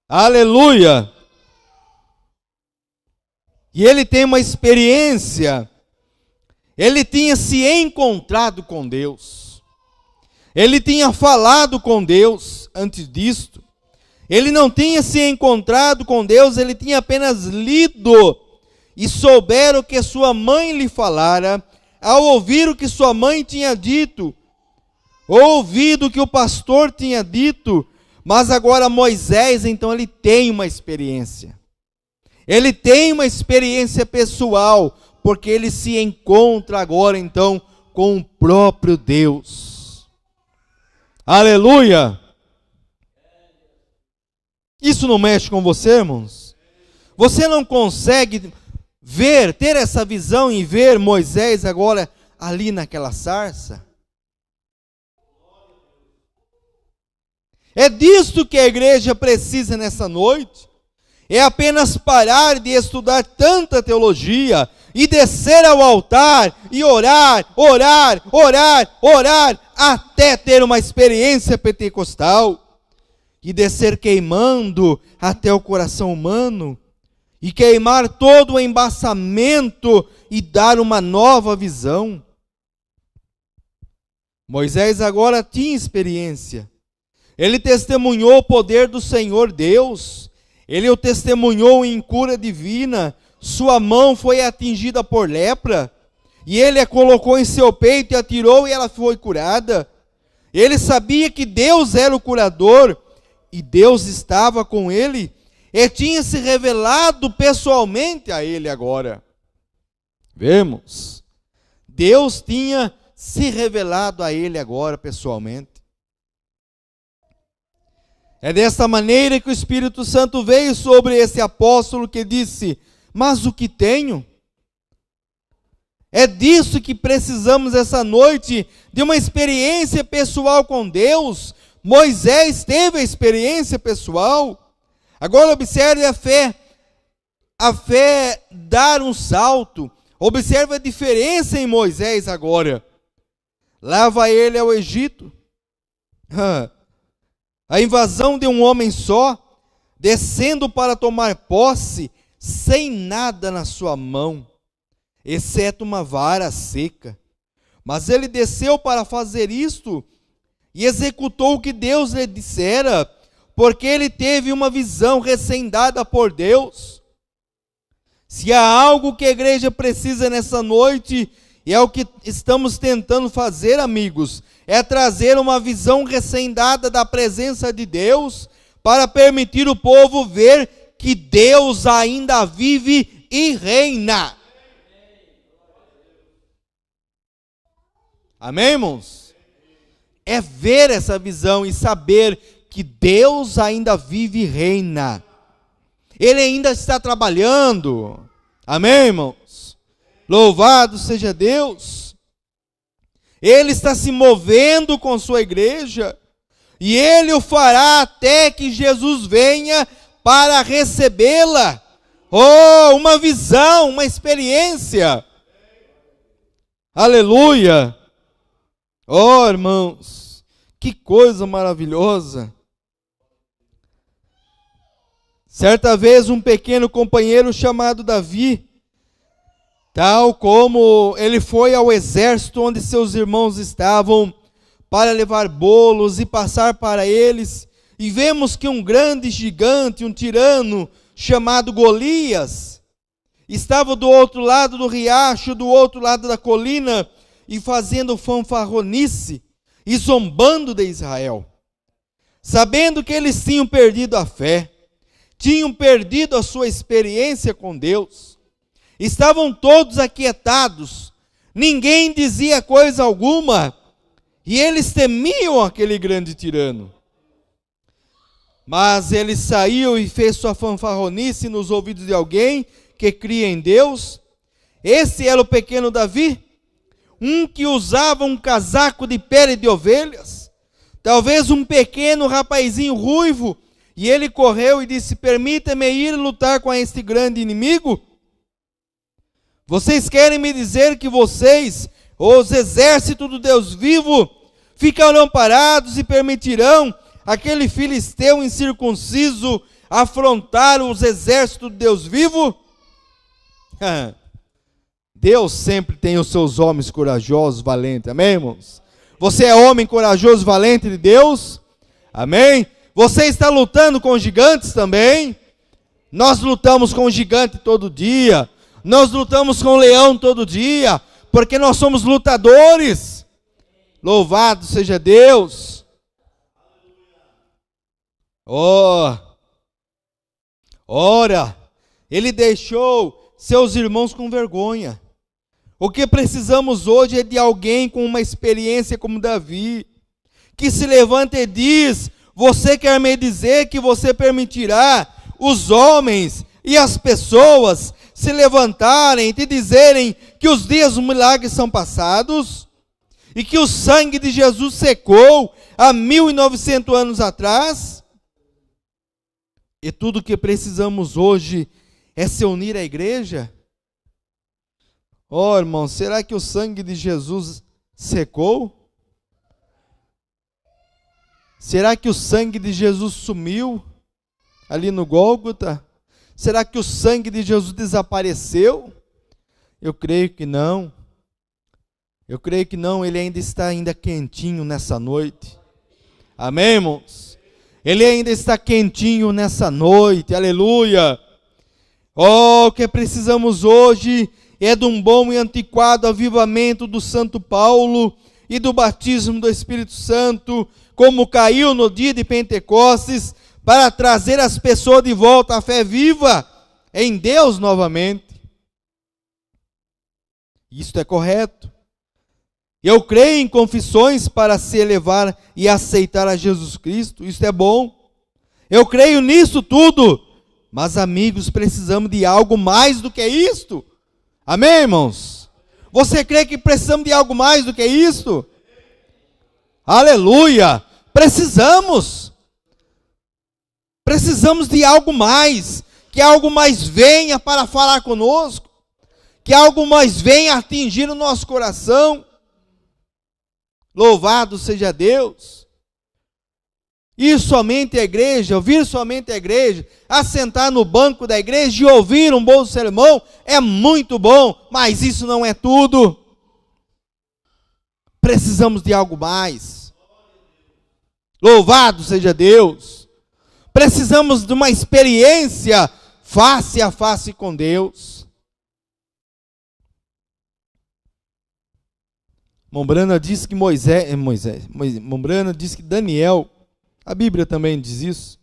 Aleluia. E ele tem uma experiência. Ele tinha se encontrado com Deus. Ele tinha falado com Deus antes disto. Ele não tinha se encontrado com Deus, ele tinha apenas lido e souberam o que sua mãe lhe falara, ao ouvir o que sua mãe tinha dito, ouvido o que o pastor tinha dito, mas agora Moisés, então, ele tem uma experiência. Ele tem uma experiência pessoal, porque ele se encontra agora, então, com o próprio Deus. Aleluia! Isso não mexe com você, irmãos? Você não consegue ver, ter essa visão e ver Moisés agora ali naquela sarça? É disso que a igreja precisa nessa noite. É apenas parar de estudar tanta teologia e descer ao altar e orar, orar, orar, orar, até ter uma experiência pentecostal. E descer queimando até o coração humano, e queimar todo o embaçamento e dar uma nova visão. Moisés agora tinha experiência. Ele testemunhou o poder do Senhor Deus. Ele o testemunhou em cura divina. Sua mão foi atingida por lepra, e ele a colocou em seu peito e atirou, e ela foi curada. Ele sabia que Deus era o curador, e Deus estava com ele, e tinha se revelado pessoalmente a ele agora. Vemos? Deus tinha se revelado a ele agora pessoalmente. É desta maneira que o Espírito Santo veio sobre esse apóstolo que disse: mas o que tenho? É disso que precisamos essa noite, de uma experiência pessoal com Deus. Moisés teve a experiência pessoal. Agora observe a fé. a fé dar um salto. Observe a diferença em Moisés agora. Leva ele ao Egito. A invasão de um homem só, descendo para tomar posse, sem nada na sua mão, exceto uma vara seca. Mas ele desceu para fazer isto e executou o que Deus lhe dissera, porque ele teve uma visão recém-dada por Deus. Se há algo que a igreja precisa nessa noite, e é o que estamos tentando fazer, amigos, é trazer uma visão recém-dada da presença de Deus, para permitir o povo ver que Deus ainda vive e reina. Amém, irmãos? É ver essa visão e saber que Deus ainda vive e reina. Ele ainda está trabalhando. Amém, irmãos? Louvado seja Deus. Ele está se movendo com sua igreja. E Ele o fará até que Jesus venha para recebê-la. Oh, uma visão, uma experiência. Aleluia. Oh, irmãos, que coisa maravilhosa. Certa vez um pequeno companheiro chamado Davi, tal como ele foi ao exército onde seus irmãos estavam, para levar bolos e passar para eles, e vemos que um grande gigante, um tirano, chamado Golias, estava do outro lado do riacho, do outro lado da colina, e fazendo fanfarronice, e zombando de Israel. Sabendo que eles tinham perdido a fé, tinham perdido a sua experiência com Deus, estavam todos aquietados, ninguém dizia coisa alguma, e eles temiam aquele grande tirano. Mas ele saiu e fez sua fanfarronice nos ouvidos de alguém que cria em Deus. Esse era o pequeno Davi, um que usava um casaco de pele de ovelhas, talvez um pequeno rapazinho ruivo, e ele correu e disse: permita-me ir lutar com este grande inimigo? Vocês querem me dizer que vocês, os exércitos do Deus vivo, ficarão parados e permitirão aquele filisteu incircunciso afrontar os exércitos do Deus vivo? Deus sempre tem os seus homens corajosos, valentes, amém, irmãos? Você é homem corajoso, valente de Deus? Amém? Você está lutando com gigantes também? Nós lutamos com gigante todo dia, nós lutamos com leão todo dia, porque nós somos lutadores. Louvado seja Deus. Oh, ora, ele deixou seus irmãos com vergonha. O que precisamos hoje é de alguém com uma experiência como Davi, que se levanta e diz: você quer me dizer que você permitirá os homens e as pessoas se levantarem e te dizerem que os dias do milagre são passados? E que o sangue de Jesus secou há 1900 anos atrás? E tudo o que precisamos hoje é se unir à igreja? Oh, irmão, será que o sangue de Jesus secou? Será que o sangue de Jesus sumiu ali no Gólgota? Será que o sangue de Jesus desapareceu? Eu creio que não. Eu creio que não, ele ainda está quentinho nessa noite. Amém, irmãos? Ele ainda está quentinho nessa noite, aleluia. Oh, o que precisamos hoje é de um bom e antiquado avivamento do Santo Paulo e do batismo do Espírito Santo, como caiu no dia de Pentecostes, para trazer as pessoas de volta à fé viva em Deus novamente. Isto é correto. Eu creio em confissões para se elevar e aceitar a Jesus Cristo, isso é bom. Eu creio nisso tudo, mas amigos, precisamos de algo mais do que isto. Amém, irmãos? Você crê que precisamos de algo mais do que isto? Aleluia! Precisamos de algo mais. que algo mais venha para falar conosco, que algo mais venha atingir o nosso coração. Louvado seja Deus. Ir somente à igreja, ouvir somente a igreja, assentar no banco da igreja e ouvir um bom sermão é muito bom, mas isso não é tudo. Precisamos de algo mais. Louvado seja Deus. Precisamos de uma experiência face a face com Deus. Mombrana diz que Mombrana diz que Daniel, a Bíblia também diz isso,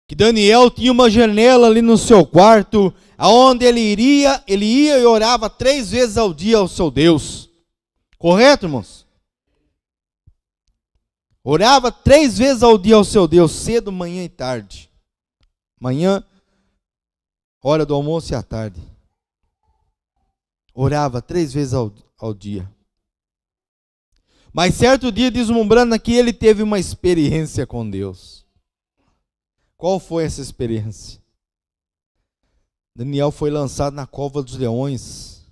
que Daniel tinha uma janela ali no seu quarto, aonde ele ia e orava 3 vezes ao dia ao seu Deus. Correto, irmãos? Orava 3 vezes ao dia ao seu Deus, cedo, manhã e tarde. Manhã, hora do almoço e à tarde. Orava 3 vezes ao dia. Mas certo dia, diz Mombrana, que ele teve uma experiência com Deus. Qual foi essa experiência? Daniel foi lançado na cova dos leões.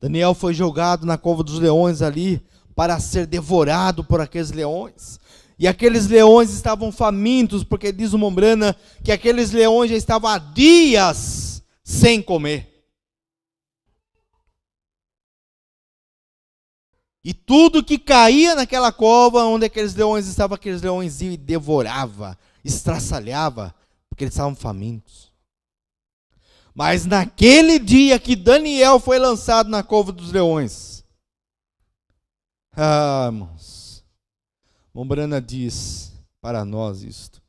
Daniel foi jogado na cova dos leões ali para ser devorado por aqueles leões. E aqueles leões estavam famintos, porque diz o Mombrana que aqueles leões já estavam há dias sem comer. E tudo que caía naquela cova onde aqueles leões estavam, aqueles leões iam e devorava, estraçalhava, porque eles estavam famintos. Mas naquele dia que Daniel foi lançado na cova dos leões, irmãos, Mombrana diz para nós isto,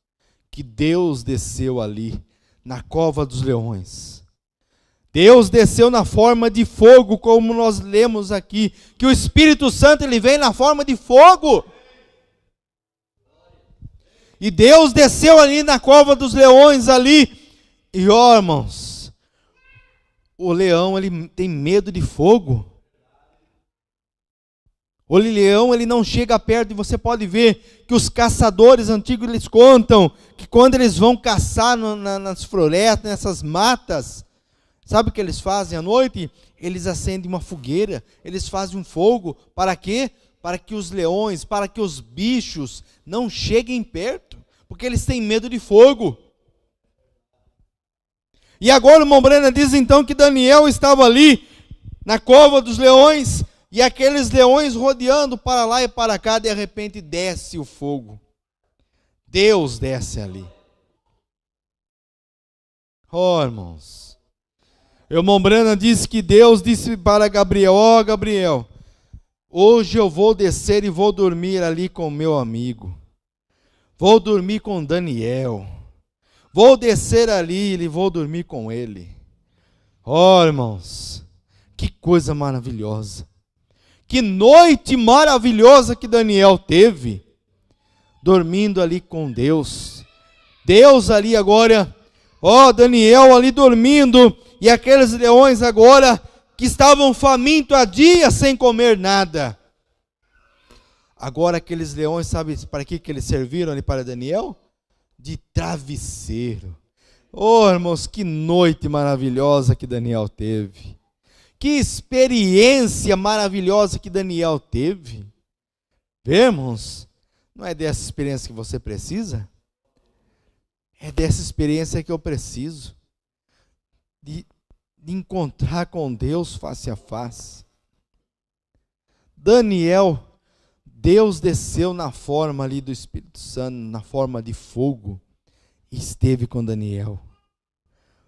que Deus desceu ali na cova dos leões. Deus desceu na forma de fogo, como nós lemos aqui, que o Espírito Santo ele vem na forma de fogo. E Deus desceu ali na cova dos leões ali, e ó, irmãos, o leão ele tem medo de fogo. O leão ele não chega perto, e você pode ver que os caçadores antigos eles contam que quando eles vão caçar nas florestas, nessas matas, sabe o que eles fazem à noite? Eles acendem uma fogueira, eles fazem um fogo, para quê? Para que os leões, para que os bichos não cheguem perto, porque eles têm medo de fogo. E agora o Mombrana diz então que Daniel estava ali, na cova dos leões, e aqueles leões rodeando para lá e para cá, de repente desce o fogo. Deus desce ali. Oh, irmãos. E o Mombrana disse que Deus disse para Gabriel, ó Gabriel, hoje eu vou descer e vou dormir ali com meu amigo. Vou dormir com Daniel. Vou descer ali e vou dormir com ele. Ó, irmãos, que coisa maravilhosa. Que noite maravilhosa que Daniel teve, dormindo ali com Deus. Deus ali agora, ó, Daniel ali dormindo, e aqueles leões agora, que estavam famintos há dias sem comer nada. Agora aqueles leões, sabe para que eles serviram ali para Daniel? De travesseiro. Oh, irmãos, que noite maravilhosa que Daniel teve. Que experiência maravilhosa que Daniel teve. Vemos? Não é dessa experiência que você precisa? É dessa experiência que eu preciso. De encontrar com Deus face a face. Daniel, Deus desceu na forma ali do Espírito Santo, na forma de fogo, e esteve com Daniel.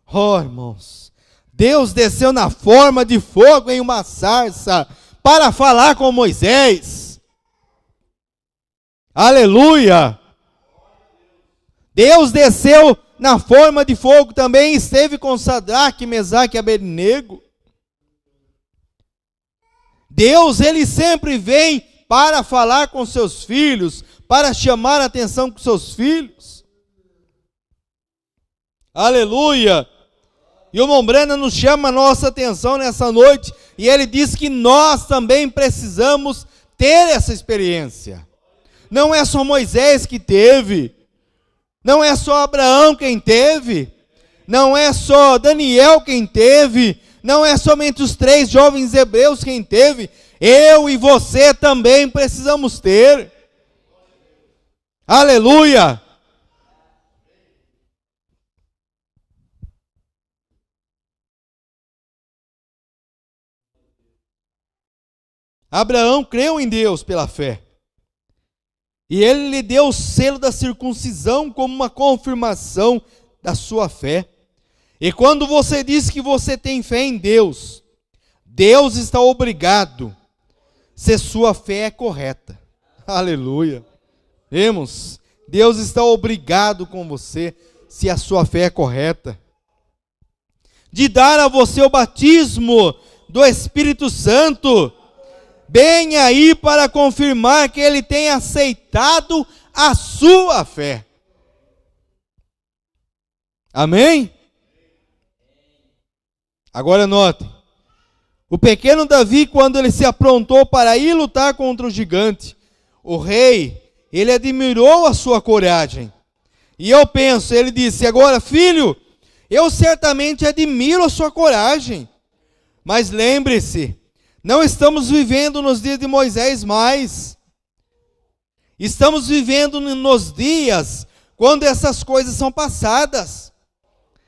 Oh, irmãos, Deus desceu na forma de fogo em uma sarça para falar com Moisés. Aleluia! Deus desceu na forma de fogo, também esteve com Sadraque, Mesaque e Abednego. Deus, ele sempre vem para falar com seus filhos, para chamar a atenção com seus filhos. Aleluia! E o Mombrana nos chama a nossa atenção nessa noite, e ele diz que nós também precisamos ter essa experiência. Não é só Moisés que teve. Não é só Abraão quem teve. Não é só Daniel quem teve. Não é somente os 3 jovens hebreus quem teve. Eu e você também precisamos ter. Aleluia! Abraão creu em Deus pela fé. E ele lhe deu o selo da circuncisão como uma confirmação da sua fé. E quando você diz que você tem fé em Deus, Deus está obrigado se sua fé é correta. Aleluia. Vemos? Deus está obrigado com você se a sua fé é correta. De dar a você o batismo do Espírito Santo, bem aí para confirmar que ele tem aceitado a sua fé. Amém? Agora note, o pequeno Davi, quando ele se aprontou para ir lutar contra o gigante, o rei, ele admirou a sua coragem. E eu penso, ele disse, agora filho, eu certamente admiro a sua coragem, mas lembre-se, não estamos vivendo nos dias de Moisés mais. Estamos vivendo nos dias quando essas coisas são passadas.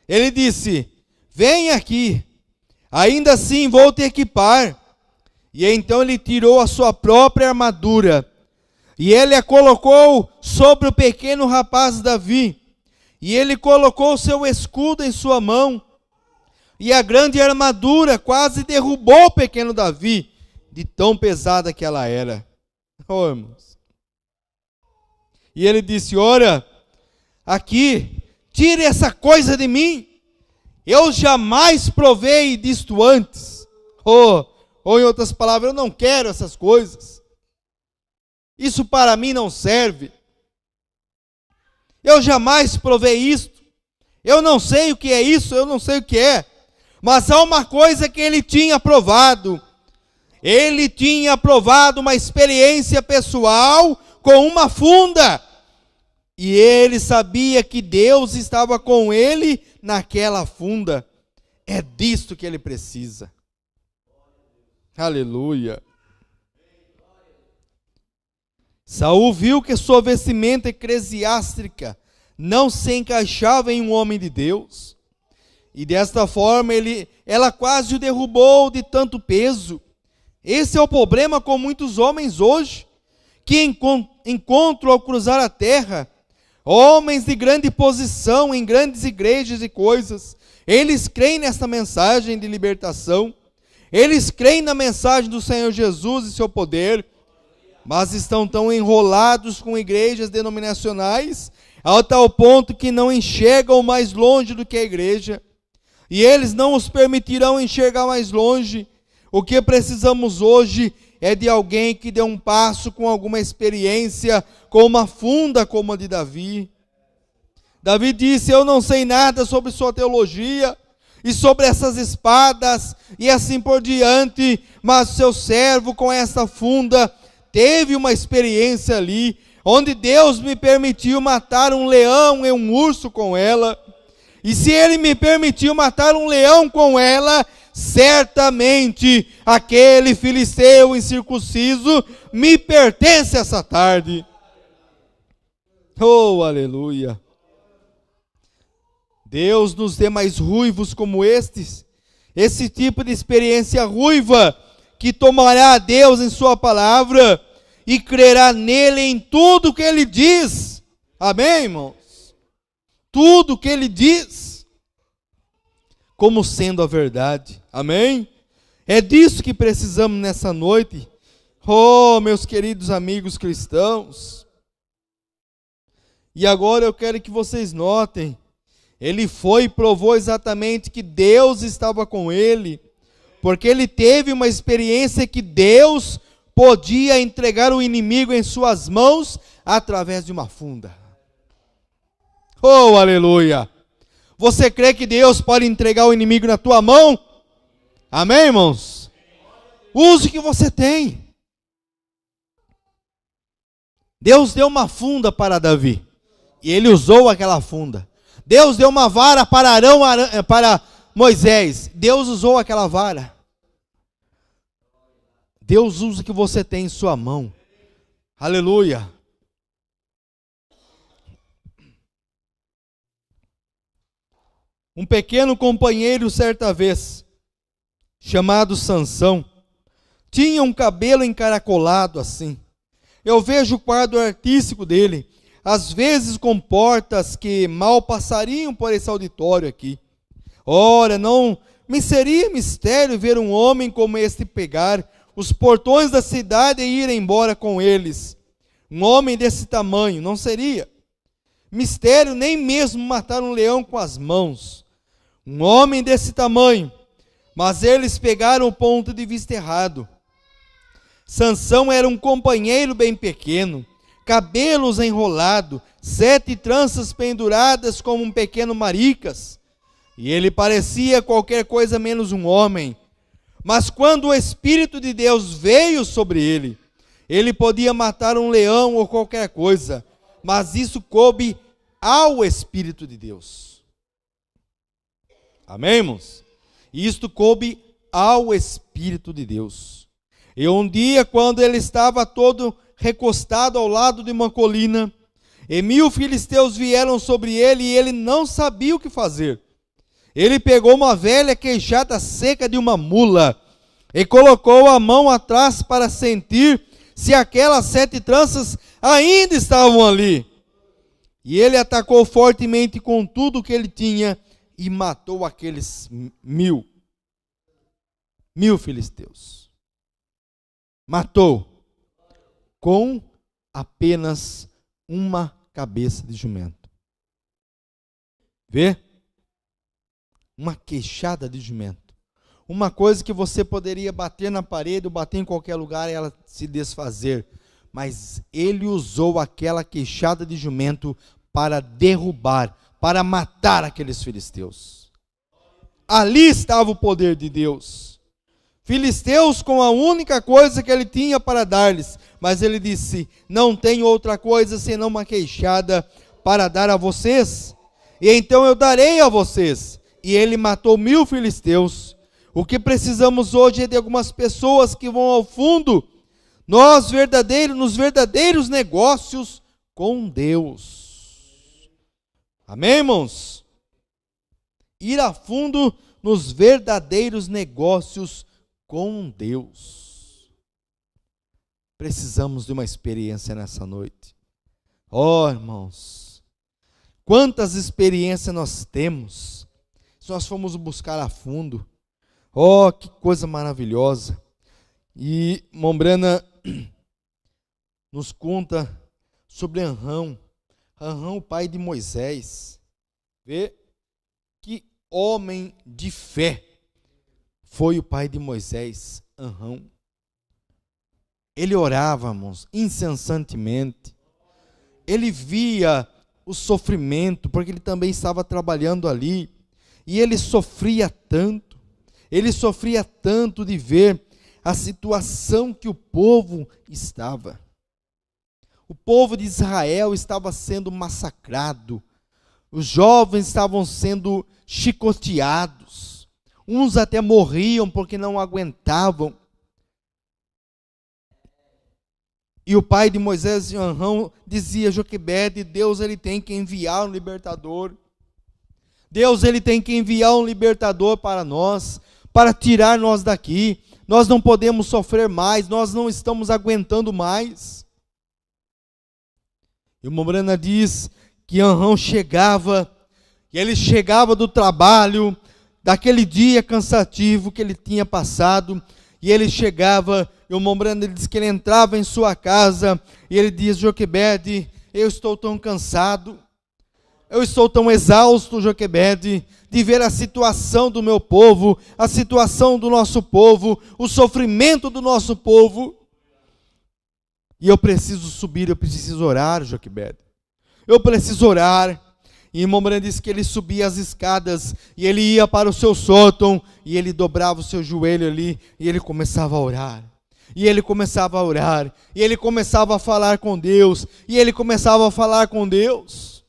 Ele disse, vem aqui, ainda assim vou te equipar. E então ele tirou a sua própria armadura, e ele a colocou sobre o pequeno rapaz Davi, e ele colocou o seu escudo em sua mão, e a grande armadura quase derrubou o pequeno Davi, de tão pesada que ela era. Oh, irmãos. E ele disse, ora, aqui, tire essa coisa de mim, eu jamais provei disto antes. Ou em outras palavras, eu não quero essas coisas. Isso para mim não serve. Eu jamais provei isto. Eu não sei o que é isso, eu não sei o que é. Mas há uma coisa que ele tinha provado. Ele tinha provado uma experiência pessoal com uma funda. E ele sabia que Deus estava com ele naquela funda. É disto que ele precisa. Aleluia. Saul viu que sua vestimenta eclesiástica não se encaixava em um homem de Deus. E desta forma ela quase o derrubou de tanto peso. Esse é o problema com muitos homens hoje, que encontram ao cruzar a terra, homens de grande posição em grandes igrejas e coisas. Eles creem nesta mensagem de libertação, eles creem na mensagem do Senhor Jesus e seu poder, mas estão tão enrolados com igrejas denominacionais, ao tal ponto que não enxergam mais longe do que a igreja. E eles não os permitirão enxergar mais longe. O que precisamos hoje é de alguém que dê um passo com alguma experiência, com uma funda como a de Davi. Davi disse, eu não sei nada sobre sua teologia, e sobre essas espadas, e assim por diante, mas seu servo com essa funda, teve uma experiência ali, onde Deus me permitiu matar um leão e um urso com ela. E se ele me permitiu matar um leão com ela, certamente aquele filisteu incircunciso me pertence essa tarde. Oh, aleluia. Deus nos dê mais ruivos como estes, esse tipo de experiência ruiva, que tomará a Deus em sua palavra e crerá nele em tudo que ele diz. Amém, irmãos? Tudo que ele diz, como sendo a verdade. Amém? É disso que precisamos nessa noite. Oh, meus queridos amigos cristãos. E agora eu quero que vocês notem, ele foi e provou exatamente que Deus estava com ele, porque ele teve uma experiência que Deus podia entregar o inimigo em suas mãos através de uma funda. Oh, aleluia! Você crê que Deus pode entregar o inimigo na tua mão? Amém, irmãos? Use o que você tem. Deus deu uma funda para Davi, e ele usou aquela funda. Deus deu uma vara para para Moisés, Deus usou aquela vara. Deus usa o que você tem em sua mão. Aleluia. Um pequeno companheiro, certa vez, chamado Sansão, tinha um cabelo encaracolado assim. Eu vejo o quadro artístico dele, às vezes com portas que mal passariam por esse auditório aqui. Ora, não me seria mistério ver um homem como este pegar os portões da cidade e ir embora com eles. Um homem desse tamanho, não seria mistério nem mesmo matar um leão com as mãos. Um homem desse tamanho, mas eles pegaram o ponto de vista errado. Sansão era um companheiro bem pequeno, cabelos enrolados, 7 tranças penduradas como um pequeno maricas, e ele parecia qualquer coisa menos um homem. Mas quando o Espírito de Deus veio sobre ele, ele podia matar um leão ou qualquer coisa, mas isso coube ao Espírito de Deus. Amém, irmãos? Isto coube ao Espírito de Deus. E um dia, quando ele estava todo recostado ao lado de uma colina, e 1000 filisteus vieram sobre ele, e ele não sabia o que fazer. Ele pegou uma velha queixada seca de uma mula, e colocou a mão atrás para sentir se aquelas 7 tranças ainda estavam ali. E ele atacou fortemente com tudo que ele tinha, e matou aqueles 1000 filisteus. Matou com apenas uma cabeça de jumento. Vê? Uma queixada de jumento. Uma coisa que você poderia bater na parede ou bater em qualquer lugar e ela se desfazer. Mas ele usou aquela queixada de jumento para derrubar, para matar aqueles filisteus. Ali estava o poder de Deus. Filisteus com a única coisa que ele tinha para dar-lhes, mas ele disse: não tenho outra coisa senão uma queixada para dar a vocês, e então eu darei a vocês. E ele matou 1000 filisteus. O que precisamos hoje é de algumas pessoas que vão ao fundo, nos verdadeiros negócios com Deus. Amém, irmãos? Ir a fundo nos verdadeiros negócios com Deus. Precisamos de uma experiência nessa noite. Oh, irmãos, quantas experiências nós temos, se nós formos buscar a fundo. Oh, que coisa maravilhosa. E Mombrana nos conta sobre Anrão, o pai de Moisés. Vê que homem de fé foi o pai de Moisés, Anrão. Ele orava, irmãos, incessantemente. Ele via o sofrimento, porque ele também estava trabalhando ali. E ele sofria tanto de ver a situação que o povo estava. O povo de Israel estava sendo massacrado. Os jovens estavam sendo chicoteados. Uns até morriam porque não aguentavam. E o pai de Moisés, Anrão, dizia: Joquebede, Deus ele tem que enviar um libertador. Deus ele tem que enviar um libertador para nós, para tirar nós daqui. Nós não podemos sofrer mais, nós não estamos aguentando mais. E o Mombrana diz que Anrão chegava, e ele chegava do trabalho, daquele dia cansativo que ele tinha passado, e ele chegava, e o Mombrana diz que ele entrava em sua casa, e ele diz: Joquebede, eu estou tão cansado, eu estou tão exausto, Joquebede, de ver a situação do meu povo, a situação do nosso povo, o sofrimento do nosso povo. E eu preciso subir, eu preciso orar, Joquebede. Eu preciso orar. E Mombrana disse que ele subia as escadas, e ele ia para o seu sótão, e ele dobrava o seu joelho ali, e ele começava a orar. E ele começava a orar, e ele começava a falar com Deus, e ele começava a falar com Deus.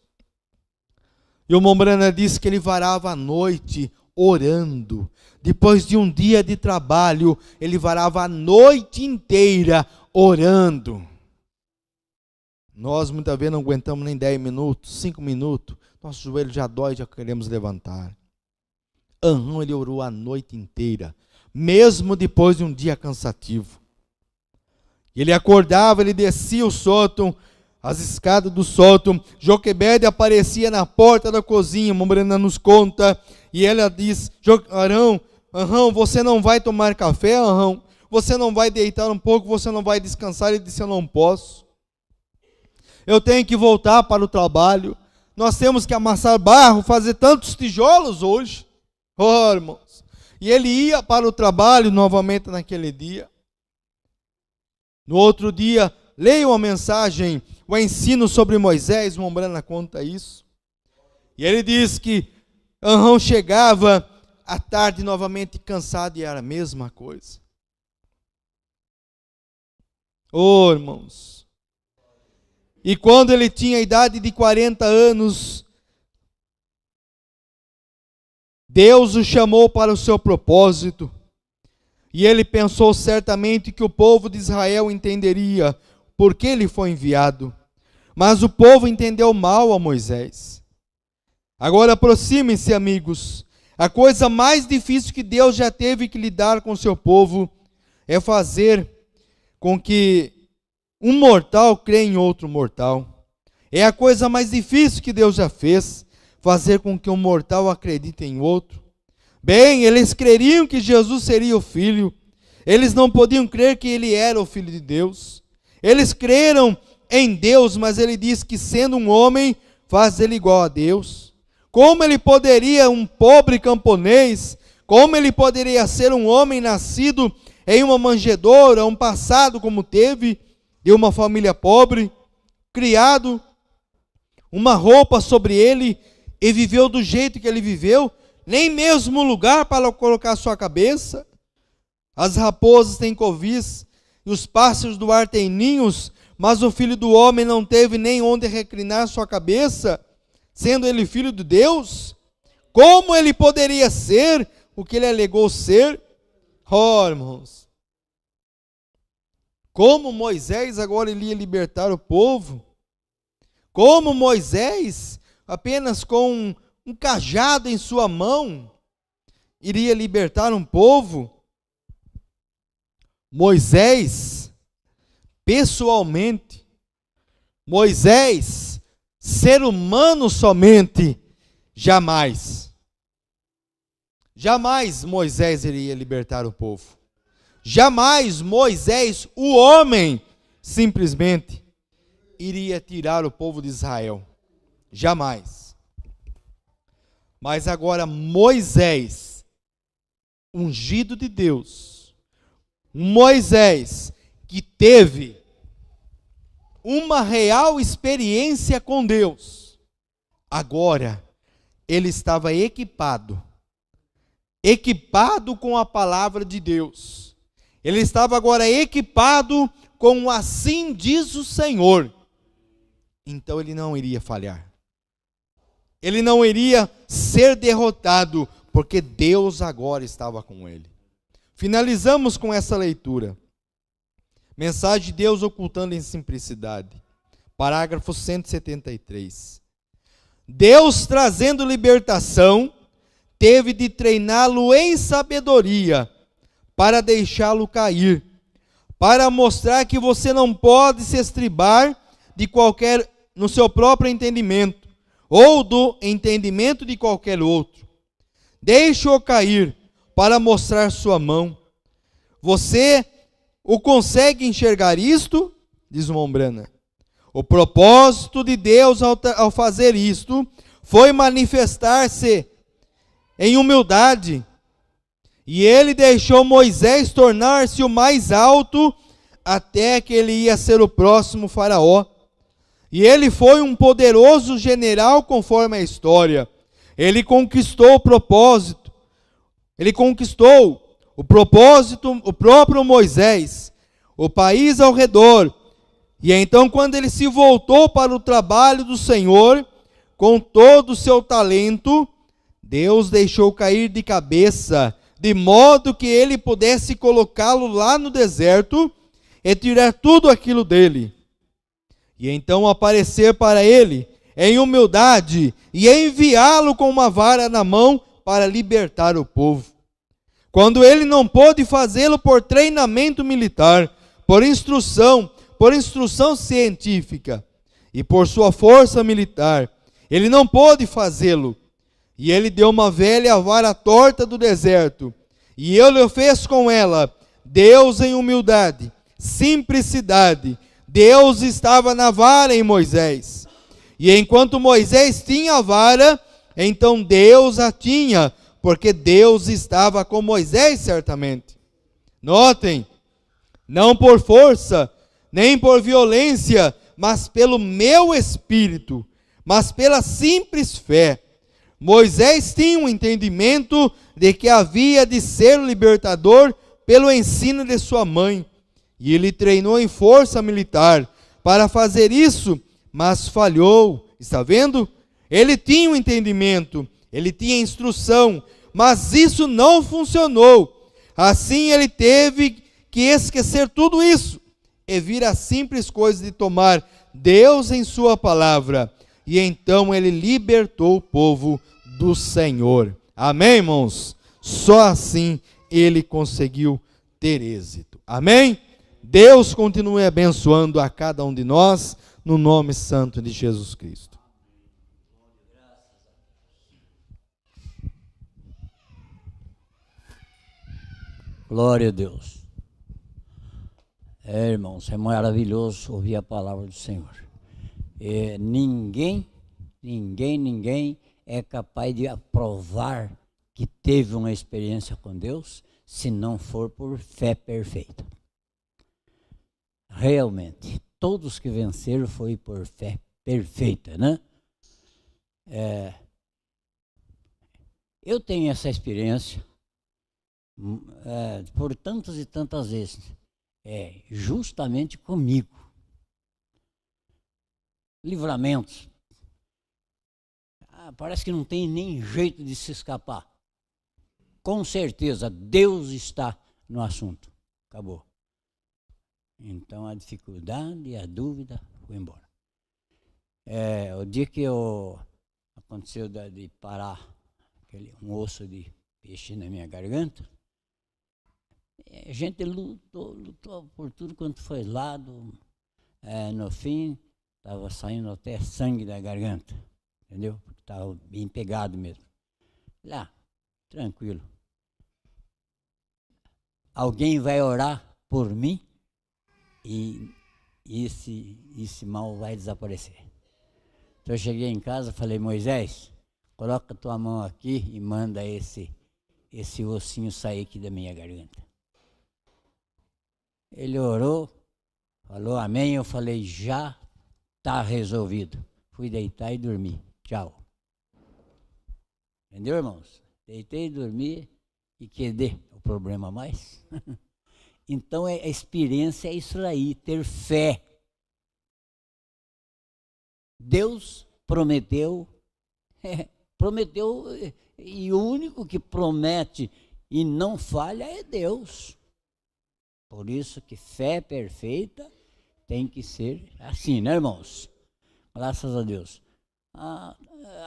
E o Mombrana disse que ele varava a noite orando. Depois de um dia de trabalho, ele varava a noite inteira orando. Nós muitas vezes não aguentamos nem 10 minutos, 5 minutos. Nosso joelho já dói, já queremos levantar. Ele orou a noite inteira, mesmo depois de um dia cansativo. Ele acordava, ele descia o sótão, as escadas do sótão. Joquebede aparecia na porta da cozinha, Mombrana nos conta, e ela diz: Arão, você não vai tomar café, Arão? Você não vai deitar um pouco, você não vai descansar? Ele disse: eu não posso. Eu tenho que voltar para o trabalho. Nós temos que amassar barro, fazer tantos tijolos hoje. Oh, irmãos. E ele ia para o trabalho novamente naquele dia. No outro dia, leiam a mensagem, o ensino sobre Moisés, Mombrana conta isso. E ele diz que Arão chegava à tarde novamente cansado e era a mesma coisa. Oh, irmãos. E quando ele tinha a idade de 40 anos, Deus o chamou para o seu propósito. E ele pensou certamente que o povo de Israel entenderia por que ele foi enviado. Mas o povo entendeu mal a Moisés. Agora aproximem-se, amigos. A coisa mais difícil que Deus já teve que lidar com o seu povo é fazer com que um mortal crê em outro mortal. É a coisa mais difícil que Deus já fez, fazer com que um mortal acredite em outro. Bem, eles creriam que Jesus seria o Filho. Eles não podiam crer que ele era o Filho de Deus. Eles creram em Deus, mas ele diz que sendo um homem, faz ele igual a Deus. Como ele poderia, um pobre camponês, como ele poderia ser um homem nascido em uma manjedoura, um passado como teve, de uma família pobre, criado, uma roupa sobre ele, e viveu do jeito que ele viveu, nem mesmo lugar para colocar sua cabeça. As raposas têm covis, e os pássaros do ar têm ninhos, mas o Filho do Homem não teve nem onde reclinar sua cabeça, sendo ele Filho de Deus. Como ele poderia ser o que ele alegou ser? Oh, irmãos, como Moisés agora ele ia libertar o povo? Como Moisés, apenas com um cajado em sua mão, iria libertar um povo? Moisés, pessoalmente, Moisés, ser humano somente, jamais Moisés iria libertar o povo. Jamais Moisés, o homem, simplesmente iria tirar o povo de Israel. Jamais. Mas agora Moisés, ungido de Deus, Moisés que teve uma real experiência com Deus, agora ele estava equipado com a palavra de Deus. Ele estava agora equipado com assim diz o Senhor. Então ele não iria falhar. Ele não iria ser derrotado, porque Deus agora estava com ele. Finalizamos com essa leitura. Mensagem de Deus ocultando em simplicidade. Parágrafo 173. Deus trazendo libertação, teve de treiná-lo em sabedoria, para deixá-lo cair, para mostrar que você não pode se estribar de qualquer, no seu próprio entendimento, ou do entendimento de qualquer outro. Deixe-o cair, para mostrar sua mão. Você o consegue enxergar isto? Diz Mombrana. O propósito de Deus ao fazer isto, foi manifestar-se em humildade, e ele deixou Moisés tornar-se o mais alto, até que ele ia ser o próximo faraó. E ele foi um poderoso general, conforme a história. Ele conquistou o propósito. Ele conquistou o propósito, o próprio Moisés. o país ao redor. E então, quando ele se voltou para o trabalho do Senhor, com todo o seu talento, Deus deixou cair de cabeça, de modo que ele pudesse colocá-lo lá no deserto e tirar tudo aquilo dele. E então aparecer para ele em humildade e enviá-lo com uma vara na mão para libertar o povo. Quando ele não pôde fazê-lo por treinamento militar, por instrução científica e por sua força militar, ele não pôde fazê-lo. E ele deu uma velha vara torta do deserto, e ele o fez com ela. Deus em humildade, simplicidade. Deus estava na vara em Moisés. E enquanto Moisés tinha a vara, então Deus a tinha, porque Deus estava com Moisés certamente. Notem, não por força, nem por violência, mas pelo meu espírito, mas pela simples fé. Moisés tinha um entendimento de que havia de ser o libertador pelo ensino de sua mãe, e ele treinou em força militar para fazer isso, mas falhou. Está vendo? Ele tinha um entendimento, ele tinha instrução, mas isso não funcionou. Assim ele teve que esquecer tudo isso e vir a simples coisa de tomar Deus em sua palavra. E então ele libertou o povo do Senhor. Amém, irmãos? Só assim ele conseguiu ter êxito. Amém? Deus continue abençoando a cada um de nós, no nome santo de Jesus Cristo. Glória a Deus. Irmãos, é maravilhoso ouvir a palavra do Senhor. Ninguém é capaz de aprovar que teve uma experiência com Deus se não for por fé perfeita. Realmente, todos que venceram foi por fé perfeita, né? Eu tenho essa experiência por tantas e tantas vezes, justamente comigo. Livramentos. Parece que não tem nem jeito de se escapar. Com certeza, Deus está no assunto. Acabou. Então, a dificuldade e a dúvida foi embora. O dia que aconteceu de parar um osso de peixe na minha garganta, a gente lutou por tudo quanto foi lado. No fim, estava saindo até sangue da garganta. Entendeu? Porque estava bem pegado mesmo. Lá, tranquilo. Alguém vai orar por mim e esse mal vai desaparecer. Então eu cheguei em casa e falei, Moisés, coloca tua mão aqui e manda esse ossinho sair aqui da minha garganta. Ele orou, falou amém, eu falei, já está resolvido. Fui deitar e dormir. Tchau. Entendeu, irmãos? Deitei e dormi e quedei o problema mais. Então, a experiência é isso aí, ter fé. Deus prometeu, e o único que promete e não falha é Deus. Por isso que fé perfeita tem que ser assim, né, irmãos? Graças a Deus.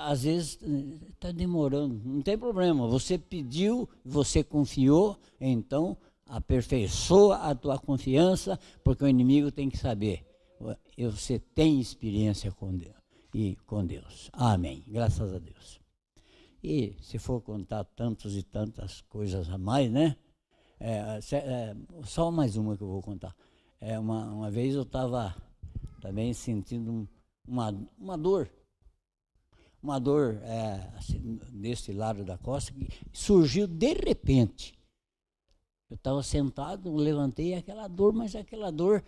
Às vezes está demorando, não tem problema. Você pediu, você confiou, então aperfeiçoa a tua confiança, porque o inimigo tem que saber. Você tem experiência com Deus. Amém. Graças a Deus. E se for contar tantas e tantas coisas a mais, né? Só mais uma que eu vou contar. Uma vez eu estava também sentindo uma dor. Uma dor assim, desse lado da costa, que surgiu de repente. Eu estava sentado, levantei aquela dor, mas aquela dor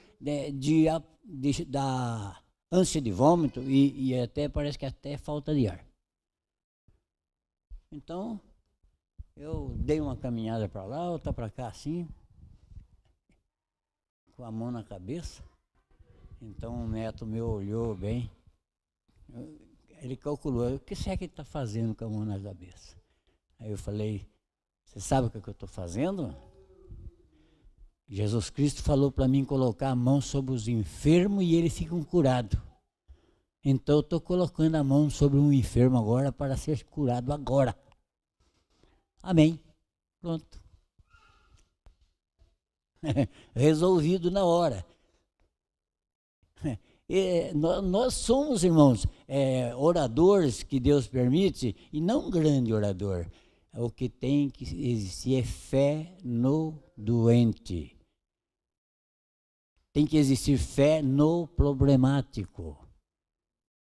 da ânsia de vômito e até parece que até falta de ar. Então, eu dei uma caminhada para lá, outra para cá assim. com a mão na cabeça. Então um neto meu olhou bem, ele calculou, o que será que ele está fazendo com a mão na cabeça? Aí eu falei, você sabe o que eu estou fazendo? Jesus Cristo falou para mim colocar a mão sobre os enfermos e eles ficam curados. Então eu estou colocando a mão sobre um enfermo agora para ser curado agora. Amém. Pronto. Resolvido na hora. Nós somos, irmãos, oradores que Deus permite, e não um grande orador. O que tem que existir é fé no doente. Tem que existir fé no problemático,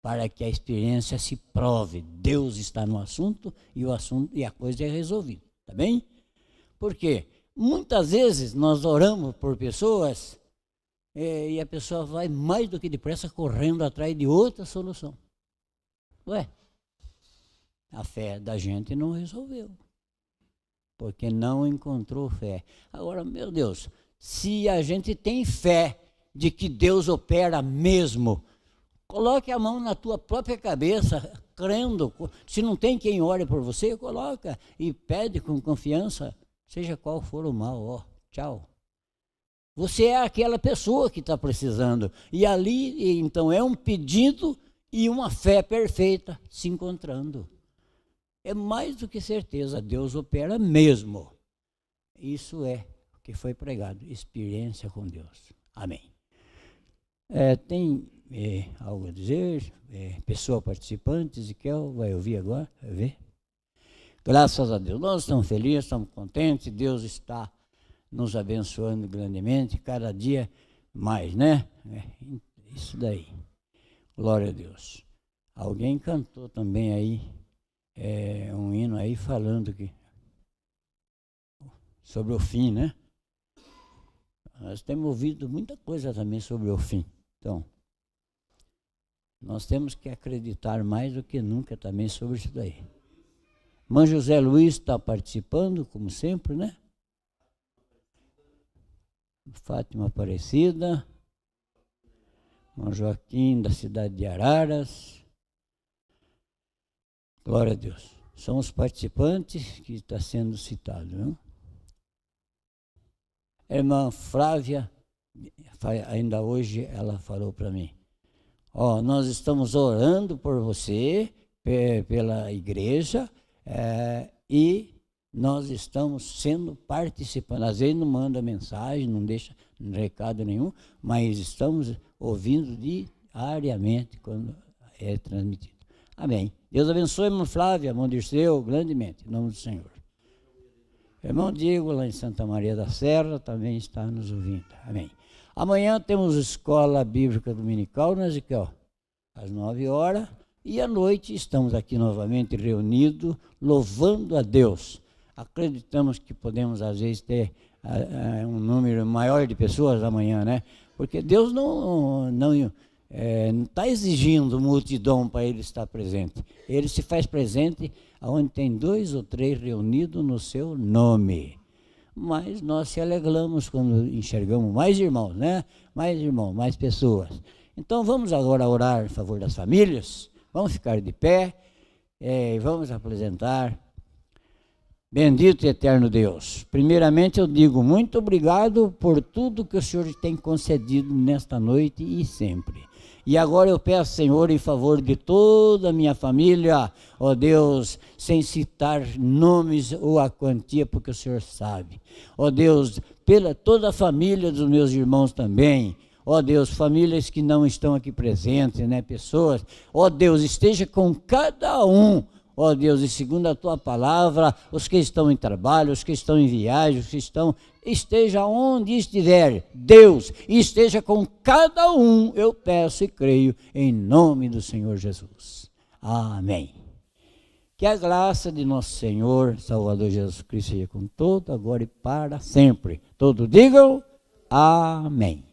para que a experiência se prove. Deus está no assunto e a coisa é resolvida. Tá bem? Por quê? Muitas vezes nós oramos por pessoas e a pessoa vai mais do que depressa correndo atrás de outra solução. Ué, a fé da gente não resolveu, porque não encontrou fé. Agora, meu Deus, se a gente tem fé de que Deus opera mesmo, coloque a mão na tua própria cabeça, crendo. Se não tem quem ore por você, coloca e pede com confiança, seja qual for o mal, ó, tchau. Você é aquela pessoa que está precisando. E ali, então, é um pedido e uma fé perfeita se encontrando. É mais do que certeza, Deus opera mesmo. Isso é o que foi pregado, experiência com Deus. Amém. Tem algo a dizer? Pessoa participante, Ezequiel, vai ouvir agora? Vai ver? Graças a Deus, nós estamos felizes, estamos contentes, Deus está nos abençoando grandemente, cada dia mais, né? Isso daí. Glória a Deus. Alguém cantou também aí, um hino aí falando sobre o fim, né? Nós temos ouvido muita coisa também sobre o fim. Então, nós temos que acreditar mais do que nunca também sobre isso daí. Irmão José Luiz está participando, como sempre, né? Fátima Aparecida, irmão Joaquim da cidade de Araras. Glória a Deus. São os participantes que está sendo citado, não? A irmã Flávia, ainda hoje ela falou para mim, nós estamos orando por você, pela igreja, e nós estamos sendo participantes. Às vezes não manda mensagem, não deixa recado nenhum, mas estamos ouvindo diariamente quando é transmitido. Amém. Deus abençoe, irmã Flávia, irmão Dirceu, grandemente, em nome do Senhor. Irmão Diego, lá em Santa Maria da Serra, também está nos ouvindo. Amém. Amanhã temos Escola Bíblica Dominical, né, Ezequiel? Às 9h. E à noite estamos aqui novamente reunidos, louvando a Deus. Acreditamos que podemos, às vezes, ter um número maior de pessoas amanhã, né? Porque Deus não está exigindo multidão para Ele estar presente. Ele se faz presente onde tem 2 ou 3 reunidos no seu nome. Mas nós se alegramos quando enxergamos mais irmãos, né? Mais irmãos, mais pessoas. Então vamos agora orar em favor das famílias. Vamos ficar de pé e vamos apresentar. Bendito e eterno Deus, primeiramente eu digo muito obrigado por tudo que o Senhor tem concedido nesta noite e sempre. E agora eu peço, Senhor, em favor de toda a minha família, ó Deus, sem citar nomes ou a quantia, porque o Senhor sabe. Ó Deus, pela toda a família dos meus irmãos também. Ó Deus, famílias que não estão aqui presentes, né, pessoas. Ó Deus, esteja com cada um. Ó Deus, e segundo a Tua palavra, os que estão em trabalho, os que estão em viagem, os que esteja onde estiver, Deus, esteja com cada um, eu peço e creio, em nome do Senhor Jesus. Amém. Que a graça de nosso Senhor, Salvador Jesus Cristo, seja com todo, agora e para sempre. Todos digam amém.